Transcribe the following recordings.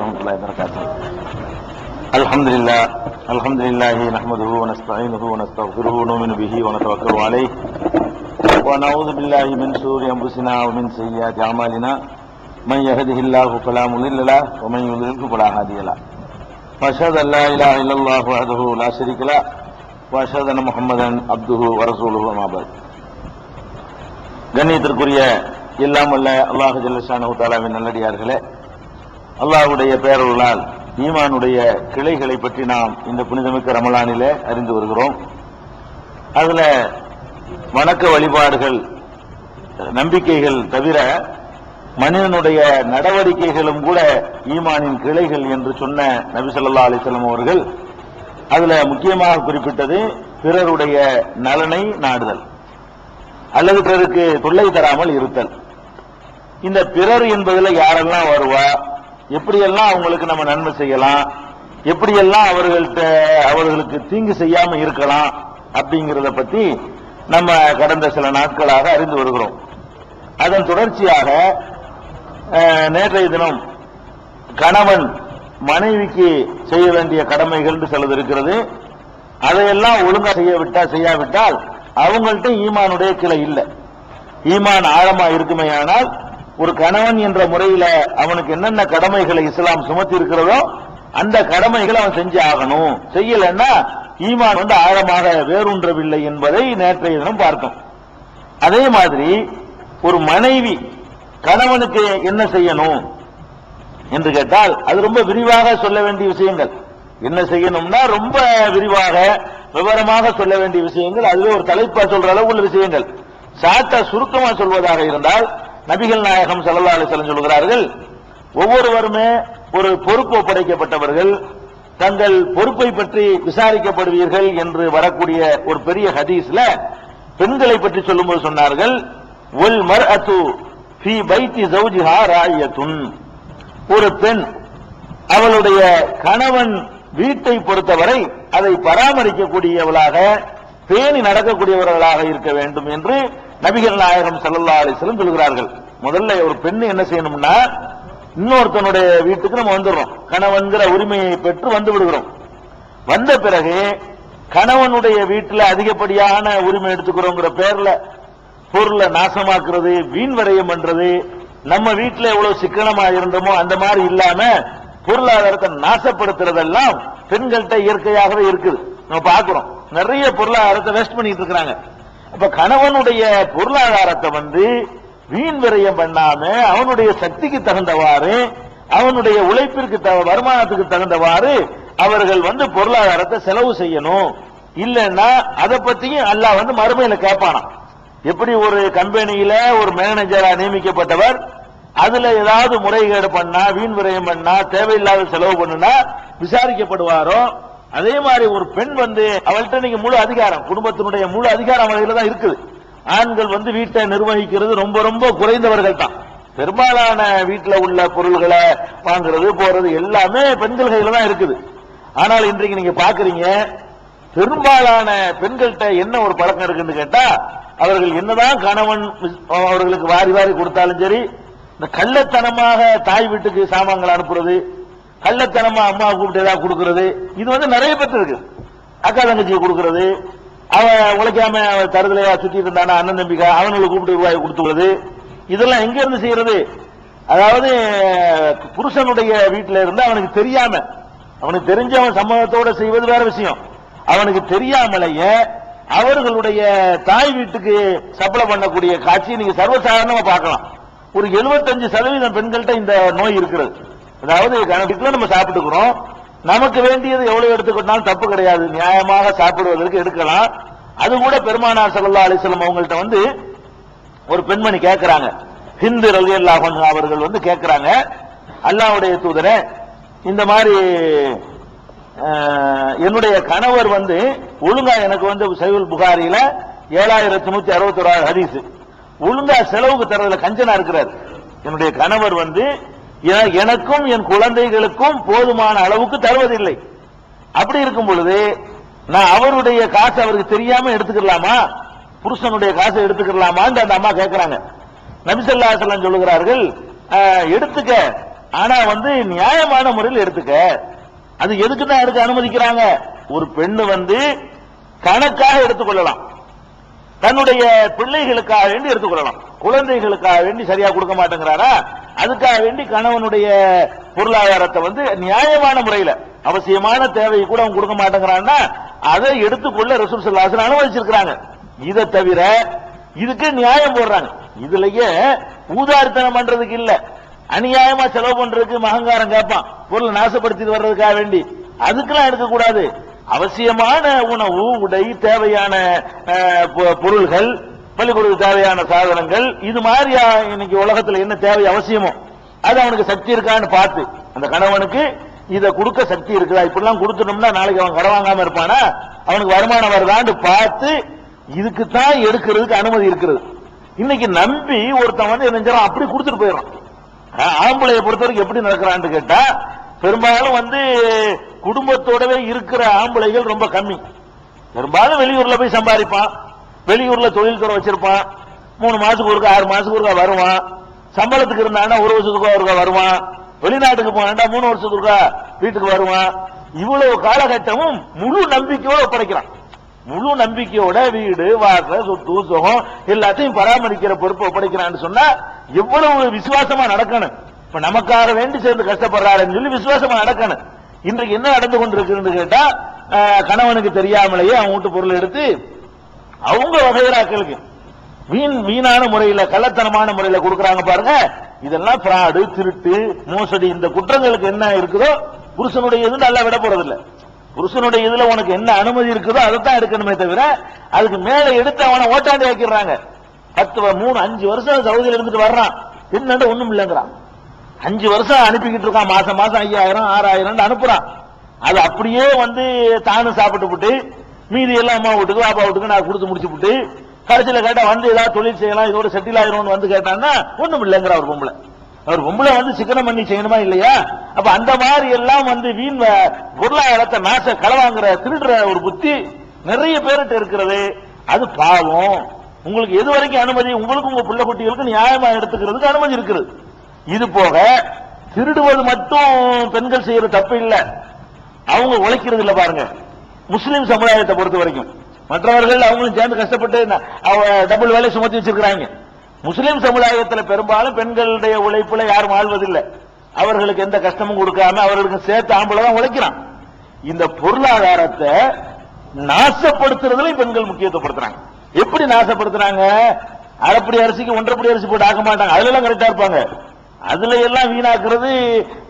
warahmatullahi wabarakatuh. Alhamdulillah nahmaduhu wa nasta'inuhu wa nastaghfiruhu wa nu'minu bihi wa natawakkalu alayhi wa na'udzu billahi min shururi anfusina wa min sayyiati a'malina man yahdihillahu fala mudilla lahu wa man yudlilhu fala hadiya lahu. Wa ashhadu an la ilaha illallah wahdahu la sharika lahu wa ashhadu anna Muhammadan abduhu wa rasuluhu amma ba'd. கண்ணியத்திற்குரிய எல்லாம் வல்ல அல்லாஹ் ஜல்ல ஷானஹு தஆலாவின் நல்லடியார்களே, அல்லாஹ்வுடைய பேரருளால் ஈமானுடைய கிளைகளை பற்றி நாம் இந்த புனிதமிக்க ரமலானிலே அறிந்து வருகிறோம். அதுல வணக்க வழிபாடுகள், நம்பிக்கைகள் தவிர மனிதனுடைய நடவடிக்கைகளும் கூட ஈமானின் கிளைகள் என்று சொன்ன நபி ஸல்லல்லாஹு அலைஹி வஸல்லம் அவர்கள் அதுல முக்கியமாக குறிப்பிட்டது பிறருடைய நலனை நாடுதல் அல்லது பிறருக்கு தொல்லை தராமல் இருத்தல். இந்த பிறர் என்பதில் யாரெல்லாம் வருவா, எப்படியெல்லாம் அவங்களுக்கு நம்ம நன்மை செய்யலாம், எப்படியெல்லாம் அவர்களுக்கு தீங்கு செய்யாம இருக்கலாம் அப்படிங்கிறத பத்தி நம்ம கடந்த சில நாட்களாக அறிந்து வருகிறோம். அதன் தொடர்ச்சியாக நேற்றைய தினம் கணவன் மனைவிக்கு செய்ய வேண்டிய கடமைகள் சிலது இருக்கிறது. அதையெல்லாம் ஒழுங்கா செய்யாவிட்டால் அவங்கள்ட்ட ஈமானுடைய கிளை இல்லை. ஈமான் ஆழமா இருக்குமேயானால் ஒரு கணவன் என்ற முறையில அவனுக்கு என்னென்ன கடமைகளை இஸ்லாம் சுமத்தி இருக்கிறதோ அந்த கடமைகளை அவன் செஞ்சு ஆகணும். செய்யலன்னா ஈமான் ஆழமாக வேரூன்றவில்லை என்பதை நேற்றைய தினம் பார்த்தோம். அதே மாதிரி ஒரு மனைவி கணவனுக்கு என்ன செய்யணும் என்று கேட்டால் அது ரொம்ப விரிவாக சொல்ல வேண்டிய விஷயங்கள். என்ன செய்யணும்னா ரொம்ப விரிவாக விவரமாக சொல்ல வேண்டிய விஷயங்கள், அதுவே ஒரு தலைப்பா சொல்ற அளவு உள்ள விஷயங்கள். சாட்டா சுருக்கமா சொல்வதாக இருந்தால் நபிகள் நாயகம் ஸல்லல்லாஹு அலைஹி வஸல்லம் சொல்கிறார்கள், ஒவ்வொருவருமே ஒரு பொறுப்பு ஒப்படைக்கப்பட்டவர்கள், தங்கள் பொறுப்பை பற்றி விசாரிக்கப்படுவீர்கள் என்று வரக்கூடிய ஒரு பெரிய ஹதீஸ்ல பெண்களை பற்றி சொல்லும்போது சொன்னார்கள், வல் மர்அத்து ஃபீ பைத்தி ஜௌஜிஹா ராயியத்துன். ஒரு பெண் அவளுடைய கணவன் வீட்டை பொறுத்தவரை அதை பராமரிக்கக்கூடியவளாக, பேணி நடக்கக்கூடியவர்களாக இருக்க வேண்டும் என்று நபிகள் நாயகம் ஸல்லல்லாஹு அலைஹி வஸல்லம் சொல்கிறார்கள். முதல்ல ஒரு பெண் என்ன செய்யணும்னா, இன்னொருத்தனுடைய வீட்டுக்கு நம்ம வந்துடுறோம், கணவன்கிற உரிமையை பெற்று வந்து விடுகிறோம். வந்த பிறகு கணவனுடைய வீட்டில் அதிகப்படியான உரிமை எடுத்துக்கிறோங்கிற பேர்ல பொருளை நாசமாக்குறது, வீண் விரயம் பண்றது, நம்ம வீட்டில் எவ்வளவு சிக்கனமா இருந்தோமோ அந்த மாதிரி இல்லாம பொருளாதாரத்தை நாசப்படுத்துறதெல்லாம் பெண்கள்கிட்ட இயற்கையாகவே இருக்குது. நம்ம பார்க்கிறோம், நிறைய பொருளாதாரத்தை வேஸ்ட் பண்ணிட்டு இருக்காங்க. அப்ப கணவனுடைய பொருளாதாரத்தை வீண் விரயம் பண்ணாம அவனுடைய சக்திக்கு தகுந்தவாறு, அவனுடைய உழைப்பிற்கு வருமானத்துக்கு தகுந்தவாறு அவர்கள் பொருளாதாரத்தை செலவு செய்யணும். இல்லைன்னா அதை பத்தியும் அல்லாஹ் மறுமையில கேட்பானா. எப்படி ஒரு கம்பெனியில ஒரு மேனேஜரா நியமிக்கப்பட்டவர் அதுல ஏதாவது முறைகேடு பண்ணா, வீண் விரயம் பண்ணா, தேவையில்லாத செலவு பண்ணுனா விசாரிக்கப்படுவாரோ, அதே மாதிரி ஒரு பெண் அவள்கிட்ட நீங்க முழு அதிகாரம், குடும்பத்தினுடைய முழு அதிகாரம் அவர்களில் தான் இருக்குது. ஆண்கள் வீட்டை நிர்வகிக்கிறது ரொம்ப ரொம்ப குறைந்தவர்கள் தான். பெரும்பாலான வீட்டில் உள்ள பொருள்களை வாங்குறது போறது எல்லாமே பெண்கள் கையில தான் இருக்குது. ஆனால் இன்றைக்கு நீங்க பாக்குறீங்க, பெரும்பாலான பெண்கள்கிட்ட என்ன ஒரு பழக்கம் இருக்குன்னு கேட்டா, அவர்கள் என்னதான் கணவன் அவர்களுக்கு வாரி வாரி கொடுத்தாலும் சரி, இந்த கள்ளத்தனமாக தாய் வீட்டுக்கு சாமான்கள் அனுப்புறது, கள்ளத்தனமா அம்மா கூப்பிட்டு ஏதாவது கொடுக்கறது, இது நிறைய பேர் இருக்கு. அக்கா தங்கச்சியை கொடுக்கறது, அவன் உழைக்காம தருதலையா சுத்திட்டு இருந்தானா அண்ணன் தம்பிக்கா அவனுக்கு கூப்பிட்டு ரூபாய் கொடுத்துறது, இதெல்லாம் எங்க இருந்து செய்யறது? அதாவது புருஷனுடைய வீட்டில இருந்து அவனுக்கு தெரியாம, அவனுக்கு தெரிஞ்சவன் சம்மதத்தோட செய்வது வேற விஷயம். அவனுக்கு தெரியாமலேயே அவர்களுடைய தாய் வீட்டுக்கு சப்ளை பண்ணக்கூடிய காட்சியை நீங்க சர்வசாதாரணமா பார்க்கலாம். ஒரு 75% பெண்கள்கிட்ட இந்த நோய் இருக்கிறது. அதாவது வீட்டுல நம்ம சாப்பிட்டுக்கிறோம், நமக்கு வேண்டியது எவ்வளவு எடுத்துக்கிட்டாலும் தப்பு கிடையாது, நியாயமாக சாப்பிடுவதற்கு எடுக்கலாம். அது கூட பெருமானார் ஸல்லல்லாஹு அலைஹி வஸல்லம் அவங்கள்ட்ட ஒரு பெண்மணி கேட்கிறாங்க, ஹிந்து ரலியல்லாஹு அன்ஹா அவர்கள் கேட்கிறாங்க, அல்லாஹ்வுடைய தூதரே, இந்த மாதிரி என்னுடைய கணவர் ஒழுங்கா எனக்கு சஹீஹுல் புகாரியில 7161 ஹதீஸ் ஒழுங்கா செலவுக்கு தரதுல கஞ்சனா இருக்கிறார். என்னுடைய கணவர் எனக்கும் என் குழந்தைகளுக்கும் போதுமான அளவுக்கு தருவதில்லை. அப்படி இருக்கும் பொழுது நான் அவருடைய காசு அவருக்கு தெரியாம எடுத்துக்கலாமா, புருஷனுடைய காசை எடுத்துக்கலாமான்னு அந்த அம்மா கேட்கிறாங்க. நபி ஸல்லல்லாஹு அலைஹி வஸல்லம் சொல்லுகிறார்கள், எடுத்துக்க, ஆனா வந்து நியாயமான முறையில் எடுத்துக்க. அது எதுக்கு தான் எடுக்க அனுமதிக்கிறாங்க? ஒரு பெண்ணு வந்து கணக்காக எடுத்துக்கொள்ளலாம், தன்னுடைய பிள்ளைகளுக்காக வேண்டி எடுத்துக்கொள்ளலாம். குழந்தைகளுக்காக வேண்டி சரியா கொடுக்க மாட்டேங்கிறாரா, அதுக்காக வேண்டி கணவனுடைய பொருளாதாரத்தை வந்து நியாயமான முறையில் அவசியமான தேவையை கூட அவன் கொடுக்க மாட்டேங்கிறான்னா அதை எடுத்துக்கொள்ள ரசூல் ஸல்லல்லாஹு அலைஹி வஸல்லம் அனுமதிச்சிருக்கிறாங்க. இதை தவிர இதுக்கு நியாயம் போடுறாங்க. இதுலயே ஊதாரித்தனம் பண்றதுக்கு இல்ல, அநியாயமா செலவு பண்றதுக்கு மகங்காரம் கேட்பான், பொருளை நாசப்படுத்திட்டு வர்றதுக்காக வேண்டி, அதுக்கெல்லாம் எடுக்கக்கூடாது. அவசியமான உணவு, உடை, தேவையான பொருள்கள், பள்ளிக்கூடத்துக்கு தேவையான சாதனங்கள், இது மாதிரி இன்னைக்கு உலகத்துல என்ன தேவை அவசியமோ அது அவனுக்கு சக்தி இருக்கான்னு பார்த்து, அந்த கணவனுக்கு இதை கொடுக்க சக்தி இருக்குதா, இப்படிலாம் கொடுத்துட்டோம்னா நாளைக்கு அவன் கடன் வாங்காம இருப்பானா, அவனுக்கு வருமானம் வருதான்னு பார்த்து இதுக்குத்தான் எடுக்கிறதுக்கு அனுமதி இருக்கிறது. இன்னைக்கு நம்பி ஒருத்தன் வந்து என்ன அப்படி கொடுத்துட்டு போயிடறான். ஆம்பளையை பொறுத்தவரைக்கும் எப்படி நடக்கிறான்னு கேட்டா, பெரும்பாலும் வந்து குடும்பத்தோடவே இருக்கிற ஆம்பளைகள் ரொம்ப கம்மி. பெரும்பாலும் வெளியூர்ல போய் சம்பாதிப்பான், வெளியூர்ல தொழில் துறை வச்சிருப்பான், 3 மாசத்துக்கு ஒருக்கா 6 மாசத்துக்கு ஒருக்கா வருவான். சம்பளத்துக்கு இருந்தானா 1 வருஷத்துக்கு ஒருக்கா வருவான். வெளிநாட்டுக்கு போனா 3 வருஷத்துக்கு ஒருக்கா வீட்டுக்கு வருவான். இவ்வளவு காலகட்டமும் முழு நம்பிக்கையோட ஒப்படைக்கிறான். முழு நம்பிக்கையோட வீடு, வாசல், சொத்து, சுகம் எல்லாத்தையும் பராமரிக்கிற பொறுப்பு ஒப்படைக்கிறான்னு சொன்னா எவ்வளவு விசுவாசமா நடக்கணும். இப்ப நமக்காக வேண்டி சேர்ந்து கஷ்டப்படுறாருன்னு சொல்லி விசுவாசமா நடக்கணும். இன்றைக்கு என்ன நடந்து கொண்டிருக்குன்னு கேட்டா, கணவனுக்கு தெரியாமலேயே அவங்க வீட்டு பொருள் எடுத்து அவங்க வகைராக்களுக்கு வீணான முறையில, கள்ளத்தனமான முறையில கொடுக்கறாங்க பாருங்க. இதெல்லாம் பிராடு, திருட்டு, மோசடி, இந்த குற்றங்களுக்கு என்ன இருக்குதோ புருஷனுடைய இது நல்லா விட போறது இல்ல. புருஷனுடைய இதுல உனக்கு என்ன அனுமதி இருக்குதோ அதைத்தான் எடுக்கணுமே தவிர அதுக்கு மேல எடுத்து அவனை ஓட்டாண்டி ஆக்கிடுறாங்க. 10, 3, 5 வருஷம் சவுதியில இருந்துட்டு வர்றான், என்னண்டு ஒண்ணும் இல்லைங்கிறான். 5 வருஷம் அனுப்பிக்கிட்டு இருக்கான், மாசம் மாசம் 5000, 6000 அனுப்புறான். அது அப்படியே வந்து தானும் சாப்பிட்டு விட்டு மீதி எல்லாம் அம்மா வீட்டுக்கு அப்பா வீட்டுக்கு நான் கொடுத்து முடிச்சு விட்டு கடைசியில கேட்டா வந்து ஏதாவது தொழில் செய்யலாம், இதோட செட்டில் ஆயிரும் வந்து கேட்டான்னா ஒண்ணும் இல்லைங்கிற ஒரு பொம்பளை. அவர் பொம்பளை வந்து சிக்கனம் பண்ணி செய்யணுமா இல்லையா? அப்ப அந்த மாதிரி எல்லாம் வந்து வீண் பொருளாதாரத்தை நாச களவாங்குற திருடுற ஒரு புத்தி நிறைய பேர்கிட்ட இருக்கிறது. அது பாவம். உங்களுக்கு எது வரைக்கும் அனுமதி, உங்களுக்கு உங்க பிள்ளை குட்டிகளுக்கு நியாயமா எடுத்துக்கிறதுக்கு அனுமதி இருக்குது. இது போக திருடுவது மட்டும் பெண்கள் செய்யற தப்பு இல்ல, அவங்க உழைக்கிறது இல்ல பாருங்க. முஸ்லிம் சமுதாயத்தை பொறுத்த வரைக்கும் மற்றவர்கள் அவங்களும் சேர்ந்து கஷ்டப்பட்டு டபுள் வேலை சுமத்தி வச்சிருக்கிறாங்க. முஸ்லிம் சமுதாயத்தில் பெரும்பாலும் பெண்களுடைய உழைப்புல யாரும் வாழ்வதில்லை. அவர்களுக்கு எந்த கஷ்டமும் கொடுக்காம அவர்களுக்கு சேர்த்து ஆம்பளை தான் உழைக்கிறான். இந்த பொருளாதாரத்தை நாசப்படுத்துறதுல பெண்கள் முக்கியத்துவப்படுத்துறாங்க. எப்படி நாசப்படுத்துறாங்க? அரைப்படி அரிசிக்கு 1.5 அரிசி போட்டு ஆக்க மாட்டாங்க, அதுல எல்லாம் கரெக்டா இருப்பாங்க. அதுல எல்லாம் வீணாக்குறது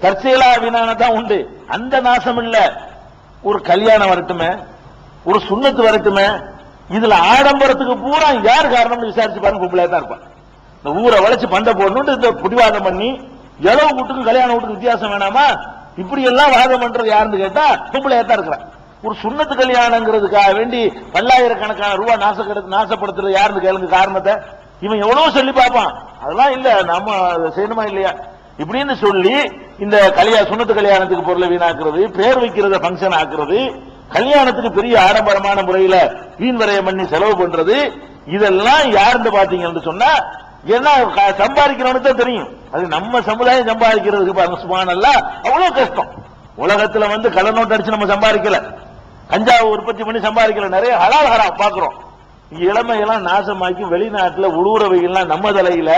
தற்செயலா வீணானதான் உண்டு. அந்த நாசம் இல்ல. ஒரு கல்யாணம் வரட்டுமே, ஒரு சுண்ணத்து வரட்டுமே, இதுல ஆடம்பரத்துக்கு பூரா யார் காரணம்னு விசாரிச்சு பாருங்க, பொம்பளை தான் இருப்பான். இந்த ஊரை வளைச்சு பண்டை போடணும் இந்த பிடிவாதம் பண்ணி எளவு வீட்டுக்கும் கல்யாண வீட்டுக்கு வித்தியாசம் வேணாமா, இப்படி எல்லாம் வாதம் பண்றது யாருன்னு கேட்டா பொம்பளையா தான் இருக்கிறான். ஒரு சுண்ணத்து கல்யாணங்கிறதுக்காக வேண்டி பல்லாயிரக்கணக்கான ரூபா நாசப்படுத்துறது யாருன்னு கேளுங்க காரணத்தை. இவன் எவ்வளவு சொல்லி பார்ப்பான், அதெல்லாம் இல்ல நம்ம செய்யணுமா இல்லையா இப்படின்னு சொல்லி இந்த சுண்ணத்து கல்யாணத்துக்கு பொருளை வீணாக்குறது, பேர் வைக்கிறத பங்கன் ஆக்குறது, கல்யாணத்துக்கு பெரிய ஆடம்பரமான முறையில வீண் விரயம் பண்ணி செலவு பண்றது, இதெல்லாம் யாருன்னு பாத்தீங்கன்னு சொன்னா ஏன்னா சம்பாதிக்கிறவனு தான் தெரியும். அது நம்ம சமுதாயம் சம்பாதிக்கிறதுக்கு பாருங்க சுப்ஹானல்லாஹ் அவ்வளவு கஷ்டம். உலகத்துல வந்து கள்ள நோட்டு அடிச்சு நம்ம சம்பாதிக்கல, கஞ்சாவை உற்பத்தி பண்ணி சம்பாதிக்கல, நிறைய ஹலால் ஹராம் பாக்குறோம். இளமையெல்லாம் நாசமாக்கி வெளிநாட்டுல உழுவுறவைகள்லாம் நம்ம தலையில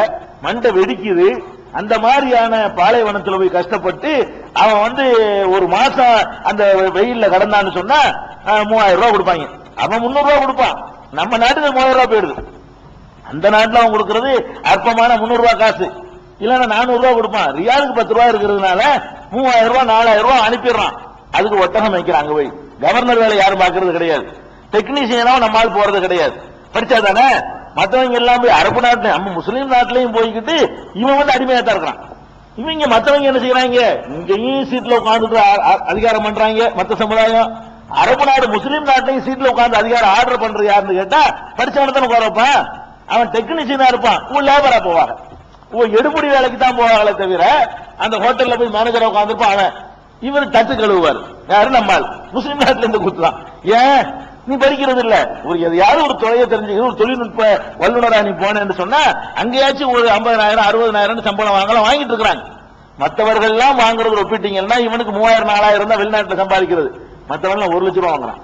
மண்டை வெடிக்குது. அந்த மாதிரியான பாலைவனத்துல போய் கஷ்டப்பட்டு அவன் வந்து ஒரு மாசம் அந்த வெயில்ல கடந்தான்னு சொன்னா 3000 ரூபாய் கொடுப்பாங்க. அவன் 300 ரூபாய் கொடுப்பான், நம்ம நாட்டுக்கு 3000 ரூபாய் போயிடுது. அந்த நாட்டுல அவன் கொடுக்கறது அற்பமான 300 ரூபாய் காசு, இல்லன்னா 400 ரூபாய் கொடுப்பான். ரியாலுக்கு 10 ரூபாய் இருக்கிறதுனால 3000 ரூபாய் 4000 ரூபாய் அனுப்பிடுறான். அதுக்கு ஒட்டகம் வைக்கிறான். அங்க போய் கவர்னர் வேலை யாரும் பாக்குறது கிடையாது, டெக்னீஷியனாவும் நம்மால் போறது கிடையாது, படிச்சா தானே. மற்றவங்க எல்லாம் போய் அரபு நாட்டுல நம்ம முஸ்லீம் நாட்டிலையும் போய்கிட்டு இவன் வந்து அடிமையா தான் இருக்கிறான். இவங்க மற்றவங்க என்ன செய்யறாங்க, இங்கேயும் சீட்ல உட்கார்ந்து அதிகாரம் பண்றாங்க மற்ற சமுதாயம். அரபு நாடு முஸ்லீம் நாட்டிலையும் சீட்ல உட்கார்ந்து அதிகாரம் ஆர்டர் பண்றது யாருன்னு கேட்டா படிச்சவன தானே உட்கார வைப்பான். அவன் டெக்னீஷியனா இருப்பான், லேபரா போவாங்க, எடுபடி வேலைக்கு தான் போவாங்களே தவிர அந்த ஹோட்டல்ல போய் மேனேஜரா உட்கார்ந்துருப்பான். அவன் இவர் தட்டு கழுவுவார். யாரு நம்மால் முஸ்லீம் நாட்டில இருந்து குத்துலாம். ஏன் நீ படிக்கிறது இல்ல, ஒரு யாரும் ஒரு துறையை தெரிஞ்சுக்கிறது, ஒரு தொழில்நுட்ப வல்லுநரா நீ போனேன்னு சொன்னா அங்கேயாச்சும் ஒரு 50,000 60,000 சம்பளம் வாங்கலாம், வாங்கிட்டு இருக்கிறாங்க. மற்றவர்கள் எல்லாம் வாங்குறது ஒப்பிட்டீங்கன்னா இவனுக்கு 3000 4000 தான் வெளிநாட்டில் சம்பாதிக்கிறது, மற்றவர்கள் 1 லட்சம் ரூபாய் வாங்குறான்,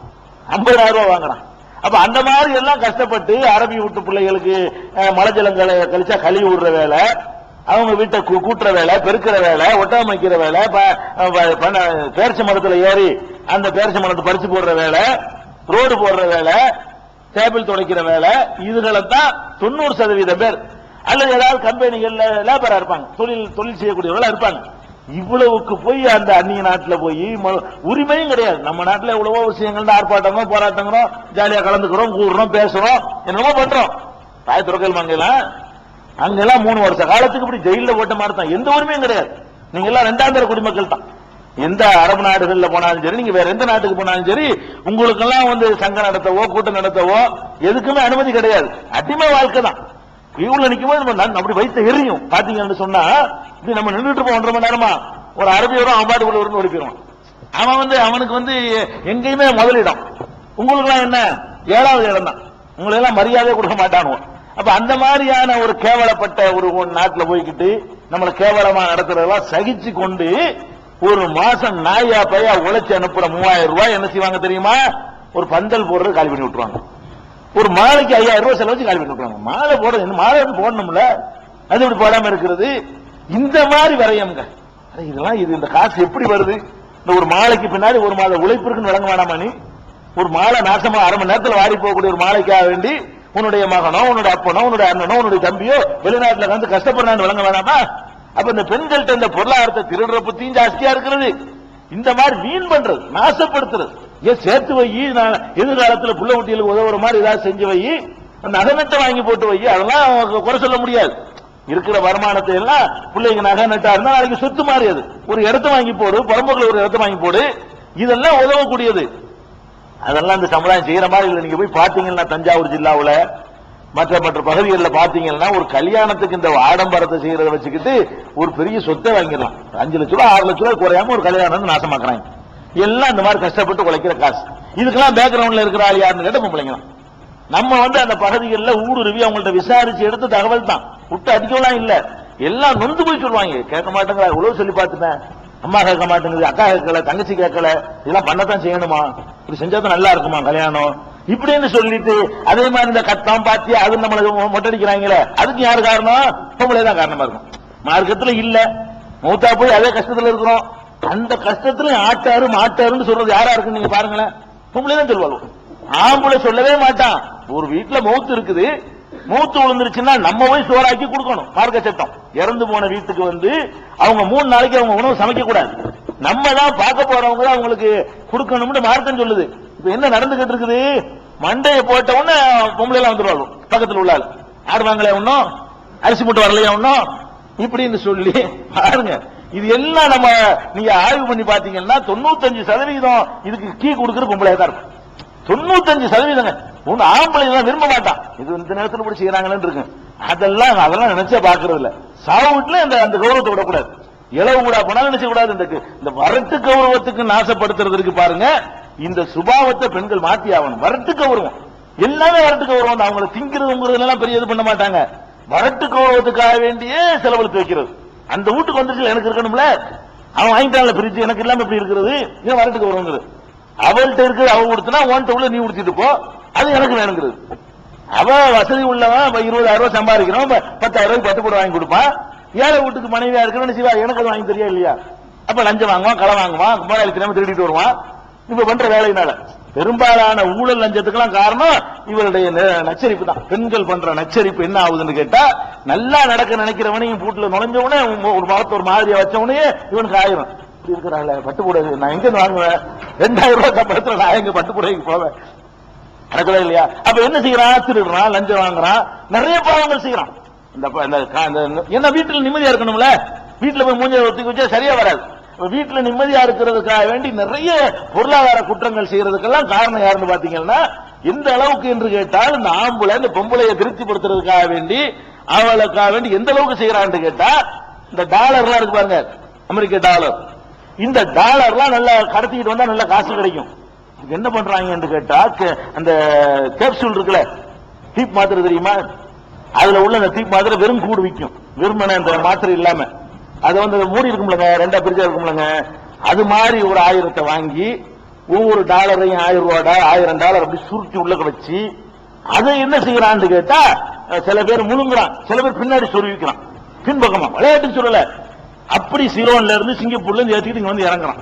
50,000 ரூபாய் வாங்குறான். அப்ப அந்த மாதிரி எல்லாம் கஷ்டப்பட்டு அரபி வீட்டு பிள்ளைகளுக்கு மலைஜலம் கழிச்சா கழுவி விடுற வேலை, அவங்க வீட்டை கூட்டுற வேலை, பெருக்கிற வேலை, ஒட்டகம் வைக்கிற வேலை, பேரிச்ச மரத்துல ஏறி அந்த பேரிச்ச மரத்தை பறிச்சு போடுற வேலை, ரோடு போடுற வேலை, டேபிள் துடைக்கிற வேலை, இதுகளைத்தான் 90% பேர் அல்லது ஏதாவது கம்பெனிகள்ல லேபரா இருப்பாங்க, தொழில் செய்யக்கூடியவர்களா இருப்பாங்க. இவ்வளவுக்கு போய் அந்த அந்நிய நாட்டில் போய் உரிமையும் கிடையாது. நம்ம நாட்டில் எவ்வளவோ விஷயங்கள் ஆர்ப்பாட்டமோ போராட்டங்களோ ஜாலியா கலந்துக்கிறோம், கூடுறோம், பேசுறோம், என்னமோ பண்றோம். தாய் துறக்கல் அங்கெல்லாம் 3 வருஷ காலத்துக்கு இப்படி ஜெயில போட்ட மாதிரி தான், எந்த உரிமையும் கிடையாது. நீங்க எல்லாம் 2ஆம் தர குடிமக்கள் தான். எந்த அரபு நாடுகள்ல போனாலும் சரி, நீங்க வேற எந்த நாட்டுக்கு போனாலும் சரி, உங்களுக்கு எல்லாம் சங்கம் நடத்தவோ கூட்டம் நடத்தவோ எதுக்குமே அனுமதி கிடையாது. அடிமை வாழ்க்கை தான். இவ்வளவு நிக்கும் போது அப்படி வைத்த எரியும். பாத்தீங்கன்னு சொன்னா இப்படி நம்ம நின்றுட்டு இருப்போம் 1.5 மணி நேரமா, ஒரு அரபி வரும், அவன் பாட்டுக்குள்ள ஒரு ஓடிப்பிடுவான். அவன் அவனுக்கு எங்கேயுமே முதலிடம். உங்களுக்கு எல்லாம் என்ன 7வது இடம் தான். உங்களை எல்லாம் மரியாதை கொடுக்க மாட்டானுவோம். அப்ப அந்த மாதிரியான ஒரு கேவலப்பட்ட ஒரு நாட்டுல போய்கிட்டு நம்மளை கேவலமா நடத்துறதெல்லாம் சகிச்சு கொண்டு ஒரு மாசம் நாயா பையா உழைச்சி அனுப்புற 3000 ரூபாய் என்ன செய்வாங்க தெரியுமா? ஒரு பந்தல் போடுறது காலி பண்ணி விட்டுருவாங்க. ஒரு மாலைக்கு 5000 ரூபாய் செலவச்சு காலி பண்ணி விட்டுருவாங்க. மாலை போடுறது, மாலை போடணும்ல, அது இப்படி போடாம இருக்கிறது. இந்த மாதிரி வரையம்ங்க. இதெல்லாம் இந்த காசு எப்படி வருது? இந்த ஒரு மாலைக்கு பின்னாடி ஒரு மாத உழைப்பிற்குன்னு வழங்க வேணாமா? நீ ஒரு மாலை நாசமா 1/2 மணி நேரத்தில் வாடி போகக்கூடிய ஒரு மாலைக்காக வேண்டி உன்னுடைய மகனோ, உன்னுடைய அப்பனோ, உன்னுடைய அண்ணனோ, உன்னுடைய தம்பியோ வெளிநாட்டில் வந்து கஷ்டப்படுறான்னு வழங்க வேணாமா? அப்ப இந்த பெண்கள்கிட்ட இந்த பொருளாதாரத்தை திருடுற புத்தியும் ஜாஸ்தியா இருக்கிறது. இந்த மாதிரி வீண் பண்றது, நாசப்படுத்துறது. ஏன் சேர்த்து வை, எதிர்காலத்தில் புள்ள குட்டிகளுக்கு உதவுற மாதிரி ஏதாவது செஞ்சு வை, நகை நட்டை வாங்கி போட்டு வை, அதெல்லாம் குறை சொல்ல முடியாது. இருக்கிற வருமானத்தை எல்லாம் பிள்ளைங்க நகை நட்டா இருந்தா நாளைக்கு சொத்து மாதிரி அது ஒரு இடத்த வாங்கி போடு, புறம்போக்கில் ஒரு இடத்த வாங்கி போடு, இதெல்லாம் உதவக்கூடியது. அதெல்லாம் இந்த சமுதாயம் செய்யற மாதிரி இல்லை. நீங்க போய் பாத்தீங்கன்னா தஞ்சாவூர் ஜில்லாவுல மற்ற பகுதிகளில் பாத்தீங்கன்னா ஒரு கல்யாணத்துக்கு இந்த ஆடம்பரத்தை செய்யறதை வச்சுக்கிட்டு ஒரு பெரிய சொத்தை வாங்கிடலாம். 5 லட்ச ரூபாய் 6 லட்ச ரூபாய் குறையாம ஒரு கல்யாணம் நாசமாக்குறாங்க. எல்லாம் இந்த மாதிரி கஷ்டப்பட்டு உழைக்கிற காசு. இதுக்கெல்லாம் பேக்ரவுண்ட்ல இருக்கிற ஆள் யாருன்னு கேட்ட பொம்பளைங்க. நம்ம அந்த பகுதிகளில் ஊடுருவி அவங்கள்ட்ட விசாரிச்சு எடுத்த தகவல் தான், விட்டு அடிக்கலாம் இல்ல. எல்லாம் நொந்து போய் சொல்லுவாங்க, கேட்க மாட்டேங்கிற, உழவு சொல்லி பார்த்துட்டேன், அம்மா கேட்க மாட்டேங்குது, அக்கா கேட்கல, தங்கச்சி கேட்கல, இதெல்லாம் பண்ணத்தான் செய்யணுமா, இப்படி செஞ்சாதான் நல்லா இருக்குமா கல்யாணம் இப்படின்னு சொல்லிட்டு அதே மாதிரி இந்த கத்தம் பாத்தியா அது நம்மள மொட்டடிக்கிறாங்களே, அதுக்கு யாரு காரணம்? பொம்பளை தான் காரணமா இருக்கும். மார்க்கத்துல இல்ல, மௌத்தா போய் அதே கஷ்டத்துல இருக்கிறோம். அந்த கஷ்டத்துல ஆட்டாரு மாட்டாருன்னு சொல்றது யாரா இருக்குன்னு நீங்க பாருங்களேன், பொம்பளை தான் சொல்லுவாங்க. ஆம்பளை சொல்லவே மாட்டான். ஒரு வீட்டுல மௌத்து இருக்குது, மூத்து விழுந்துருச்சுன்னா நம்ம போய் சோறாக்கி கொடுக்கணும். மார்க்க சட்டம். இறந்து போன வீட்டுக்கு அவங்க 3 நாளைக்கு அவங்க உணவு சமைக்க கூடாது. நம்ம தான் பார்க்க போறவங்க அவங்களுக்கு கொடுக்கணும்னு மார்க்கம் சொல்லுது. இப்ப என்ன நடந்துகிட்டு இருக்குது? மண்டையை போட்ட உடனே பொம்பளை எல்லாம் வந்துருவாங்க பக்கத்தில் உள்ளால், ஆடுவாங்களே ஒன்னும், அரிசி மூட்டை வரலையா ஒன்னும் இப்படின்னு சொல்லி பாருங்க. இது எல்லாம் நம்ம நீங்க ஆய்வு பண்ணி பாத்தீங்கன்னா 95% இதுக்கு கீ கொடுக்கிற பொம்பளையா தான் இருக்கும். 95% ஒண்ணு ஆம்பளை தான் விரும்ப மாட்டான். இது இந்த நேரத்தில் இப்படி செய்யறாங்கன்னு இருக்கு. அதெல்லாம் நினைச்சே பாக்குறது இல்ல. சாவு வீட்டுல அந்த கௌரவத்தை விடக்கூடாது. இளவு கூட போனாலும் நினைச்ச கூடாது. இந்த வரட்டு கௌரவத்துக்கு நாசப்படுத்துறதுக்கு பாருங்க, இந்த சுபாவத்தை பெண்கள் மாத்தி ஆகணும். வரட்டு கௌரவம் எல்லாமே வரட்டு கௌரவம் தான். அவங்களை திங்கிறது எல்லாம் பெரிய இது பண்ண மாட்டாங்க. வரட்டு கௌரவத்துக்காக வேண்டியே செலவழித்து வைக்கிறது. அந்த வீட்டுக்கு வந்துச்சு எனக்கு இருக்கணும்ல, அவன் வாங்கிட்டான்ல பிரிச்சு, எனக்கு இல்லாம எப்படி இருக்கிறது? இது வரட்டு கௌரவங்கிறது. அவள்கிட்ட இருக்கிறது அவ கொடுத்தனா உன்கிட்ட உள்ள நீ கொடுத்துட்டு போ, அது எனக்கு வேணுங்கிறது. அவ வசதி உள்ளவன் 20,000 ரூபாய் சம்பாதிக்கிறோம், 10,000 ரூபாய்க்கு பட்டு கூட வாங்கி கொடுப்பான். ஏழை வீட்டுக்கு மனைவியா இருக்கணும்னு சிவா எனக்கு அது வாங்கி தெரியா இல்லையா? அப்ப லஞ்சம் வாங்குவான், களை வாங்குவான், மொபைல் தெரியாம திருடிட்டு வருவான். இப்ப பண்ற வேலையினால பெரும்பாலான ஊழல் லஞ்சத்துக்கெல்லாம் காரணம் இவருடைய நச்சரிப்பு தான். பெண்கள் பண்ற நச்சரிப்பு என்ன ஆகுதுன்னு கேட்டா, நல்லா நடக்க நினைக்கிறவனையும் வீட்டுல நுழைஞ்ச உடனே ஒரு முகத்தை ஒரு மாதிரியா வச்ச உடனே இவனுக்கு ஆயிரும். இப்படி இருக்கிறாங்களே பட்டுக்கூட நான் எங்க வாங்குவேன்? 2,000 ரூபாய் சம்பளத்துல நான் எங்க பட்டுக்கூடைக்கு போவேன்? நடக்கவே இல்லையா? அப்ப என்ன செய்யறான்? திருடுறான், லஞ்சம் வாங்குறான், நிறைய பாவங்கள் செய்யறான். என்ன வீட்டுல நிம்மதியா இருக்கணும்ல, வீட்டுல போய் மூஞ்ச ஒத்துக்கி வச்சா சரியா வராது. வீட்டுல நிம்மதியா இருக்கிறதுக்காக வேண்டி நிறைய பொருளாதார குற்றங்கள் செய்யறதுக்கெல்லாம் காரணம் யாருன்னு பாத்தீங்கன்னா, எந்த அளவுக்கு என்று கேட்டால் இந்த ஆம்பளை இந்த பொம்பளையை திருப்திப்படுத்துறதுக்காக வேண்டி அவளுக்காக வேண்டி எந்த அளவுக்கு செய்யறான்னு கேட்டா, இந்த டாலர்லாம் இருக்கு பாருங்க, அமெரிக்க டாலர், இந்த டாலர்லாம் நல்லா கடத்திட்டு வந்தா நல்ல காசு கிடைக்கும். என்ன பண்றாங்க கேட்டா, அந்த கேப்சூல் இருக்குல்ல, தீப் மாத்திரை தெரியுமா? அதுல உள்ள அந்த தீப் மாத்திரை வெறும் கூடு விற்கும், வெறுமனே அந்த மாத்திரை இல்லாம அதை வந்து மூடி இருக்கும்லங்க, ரெண்டா பிரிச்சா இருக்கும்லங்க, அது மாதிரி ஒரு 1000 வாங்கி ஒவ்வொரு டாலரையும் $1000 அப்படி சுருட்டி உள்ள வச்சு அதை என்ன செய்யறான்னு கேட்டா, சில பேர் முழுங்குறான், சில பேர் பின்னாடி சொருவிக்கிறான், பின்பக்கமா. விளையாட்டுன்னு சொல்லல, அப்படி சிலோன்ல இருந்து சிங்கப்பூர்ல இருந்து ஏத்திக்கிட்டு இங்க வந்து இறங்குறான்.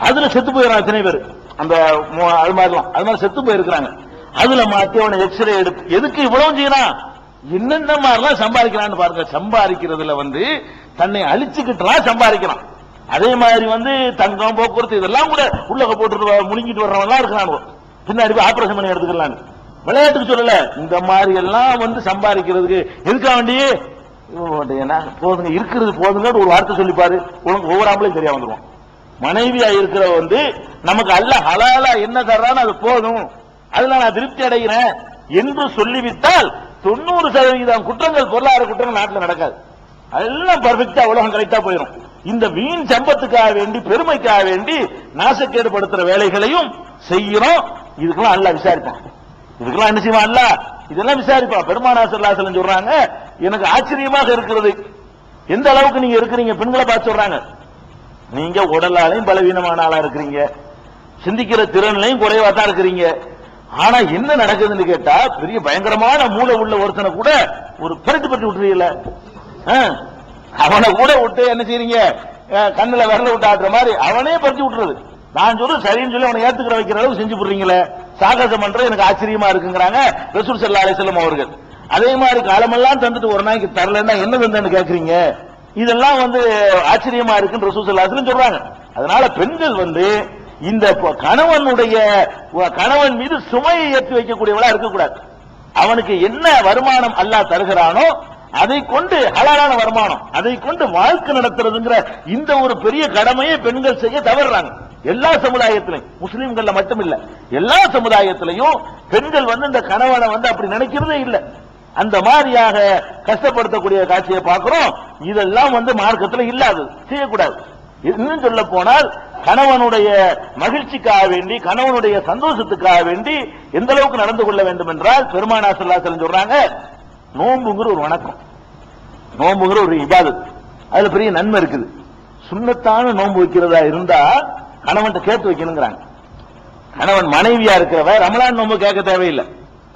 அதுல செத்து போயிடறான் எத்தனை பேர். அந்த அது மாதிரி செத்து போயிருக்கிறாங்க. அதுல மாத்தி அவனை எக்ஸ்ரே எடுத்து எதுக்கு இவ்வளவு செய்யறான், என்னென்ன மாதிரிலாம் சம்பாதிக்கிறான்னு பாருங்க. சம்பாதிக்கிறதுல வந்து தன்னை அழிச்சுக்கிட்டுலாம் சம்பாதிக்கிறான். அதே மாதிரி வந்து தங்கம், போக்குவரத்து இதெல்லாம் கூட உள்ள போட்டு முழுங்கிட்டு வர்றவன் இருக்கிறான். பின்னாடி ஆபரேஷன் பண்ணி எடுத்துக்கலாம். விளையாட்டுக்கு சொல்லல, இந்த மாதிரி எல்லாம் வந்து சம்பாதிக்கிறதுக்கு எதுக்காக வேண்டி போதுங்க, இருக்கிறது போதுங்க ஒரு வார்த்தை சொல்லிப்பாரு, ஒவ்வொரு ஆம்பளையும் சரியா வந்துருவோம். மனைவியா இருக்கிற வந்து நமக்கு அல்ல ஹலாலா என்ன தர்றான்னு அது போதும், அதுல நான் திருப்தி அடைகிறேன் என்று சொல்லிவிட்டால் 90% குற்றங்கள், பொருளாதார குற்றங்கள் நாட்டில் நடக்காது. அதெல்லாம் பர்ஃபெக்டா உலகம் கரெக்டா போயிடும். இந்த வீண் சம்பத்துக்காக வேண்டி, பெருமைக்காக வேண்டி நாசக்கேடு படுத்துற வேலைகளையும் செய்யறோம். இதுக்கெல்லாம் அல்லாஹ் விசாரிப்பான். இதுக்கெல்லாம் என்ன செய்வான் அல்லாஹ்? இதெல்லாம் விசாரிப்பான். பெருமானார் ஸல்லல்லாஹு அலைஹி வஸல்லம் சொல்றாங்க, எனக்கு ஆச்சரியமாக இருக்கிறது, எந்த அளவுக்கு நீங்க இருக்கிறீங்க. பெண்களை பார்த்து சொல்றாங்க, நீங்க உடலாலையும் பலவீனமான ஆளா இருக்கிறீங்க, சிந்திக்கிற திறன்லையும் குறைவா தான் இருக்கிறீங்க. ஆனா என்ன நடக்குதுன்னு கேட்டா, பெரிய பயங்கரமான மூளை உள்ள ஒருத்தனை கூட ஒரு பறித்து பற்றி விட்டுறீங்கல்ல, அவனை கூட விட்டு என்ன செய்றீங்க, கண்ணுல விரல விட்டு ஆட்டுற மாதிரி அவனே பறிச்சு விட்டுறது. நான் சொல்றது சரின்னு சொல்லி அவனை ஏத்துக்கிற வைக்கிற அளவுக்கு செஞ்சு போடுறீங்களே, சாகசம் பண்றது எனக்கு ஆச்சரியமா இருக்குங்கிறாங்க ரசூல் ஸல்லல்லாஹு அலைஹி வஸல்லம் அவர்கள். அதே மாதிரி காலமெல்லாம் தந்துட்டு ஒரு நாளைக்கு தரலன்னா என்ன தந்தேன்னு கேக்குறீங்க, இதெல்லாம் வந்து ஆச்சரியமா இருக்குன்னு ரசூல் ஸல்லல்லாஹு அலைஹி வஸல்லம் சொல்றாங்க. அதனால பெண்கள் வந்து இந்த கணவன் மீது சுமையை ஏற்றி வைக்கக்கூடியவளா இருக்கக்கூடாது. அவனுக்கு என்ன வருமானம் அல்லாஹ் தருகிறானோ அதை கொண்டு, ஹலாலான வருமானம், அதை கொண்டு வாழ்க்கை நடத்துறதுங்கிற இந்த ஒரு பெரிய கடமையை பெண்கள் செய்ய தவறுறாங்க. எல்லா சமுதாயத்திலையும், முஸ்லிம்கள்ல மட்டும் இல்ல, எல்லா சமுதாயத்திலையும் பெண்கள் வந்து இந்த கணவனை வந்து அப்படி நினைக்கிறதே இல்லை. அந்த மாதிரியாக கஷ்டப்படுத்தக்கூடிய காட்சியை பார்க்கிறோம். இதெல்லாம் வந்து மார்க்கத்தில் இல்லாதது, செய்யக்கூடாது. இன்னும் சொல்ல போனால் கணவனுடைய மகிழ்ச்சிக்காக வேண்டி, கணவனுடைய சந்தோஷத்துக்காக வேண்டி எந்த அளவுக்கு நடந்து கொள்ள வேண்டும் என்றால், பெருமானார் ஸல்லல்லாஹு அலைஹி வஸல்லம் சொல்றாங்க, நோம்புங்கிற ஒரு வணக்கம், நோம்புங்கிற ஒரு இபாதத், அதுல பெரிய நன்மை இருக்குது. சுன்னத்தான நோன்பு வைக்கிறதா இருந்தா கணவன் கேட்டு வைக்கணுங்கிறாங்க. கணவன் மனைவியா இருக்கிறவ ரமலான் நோன்பு கேட்க தேவையில்லை,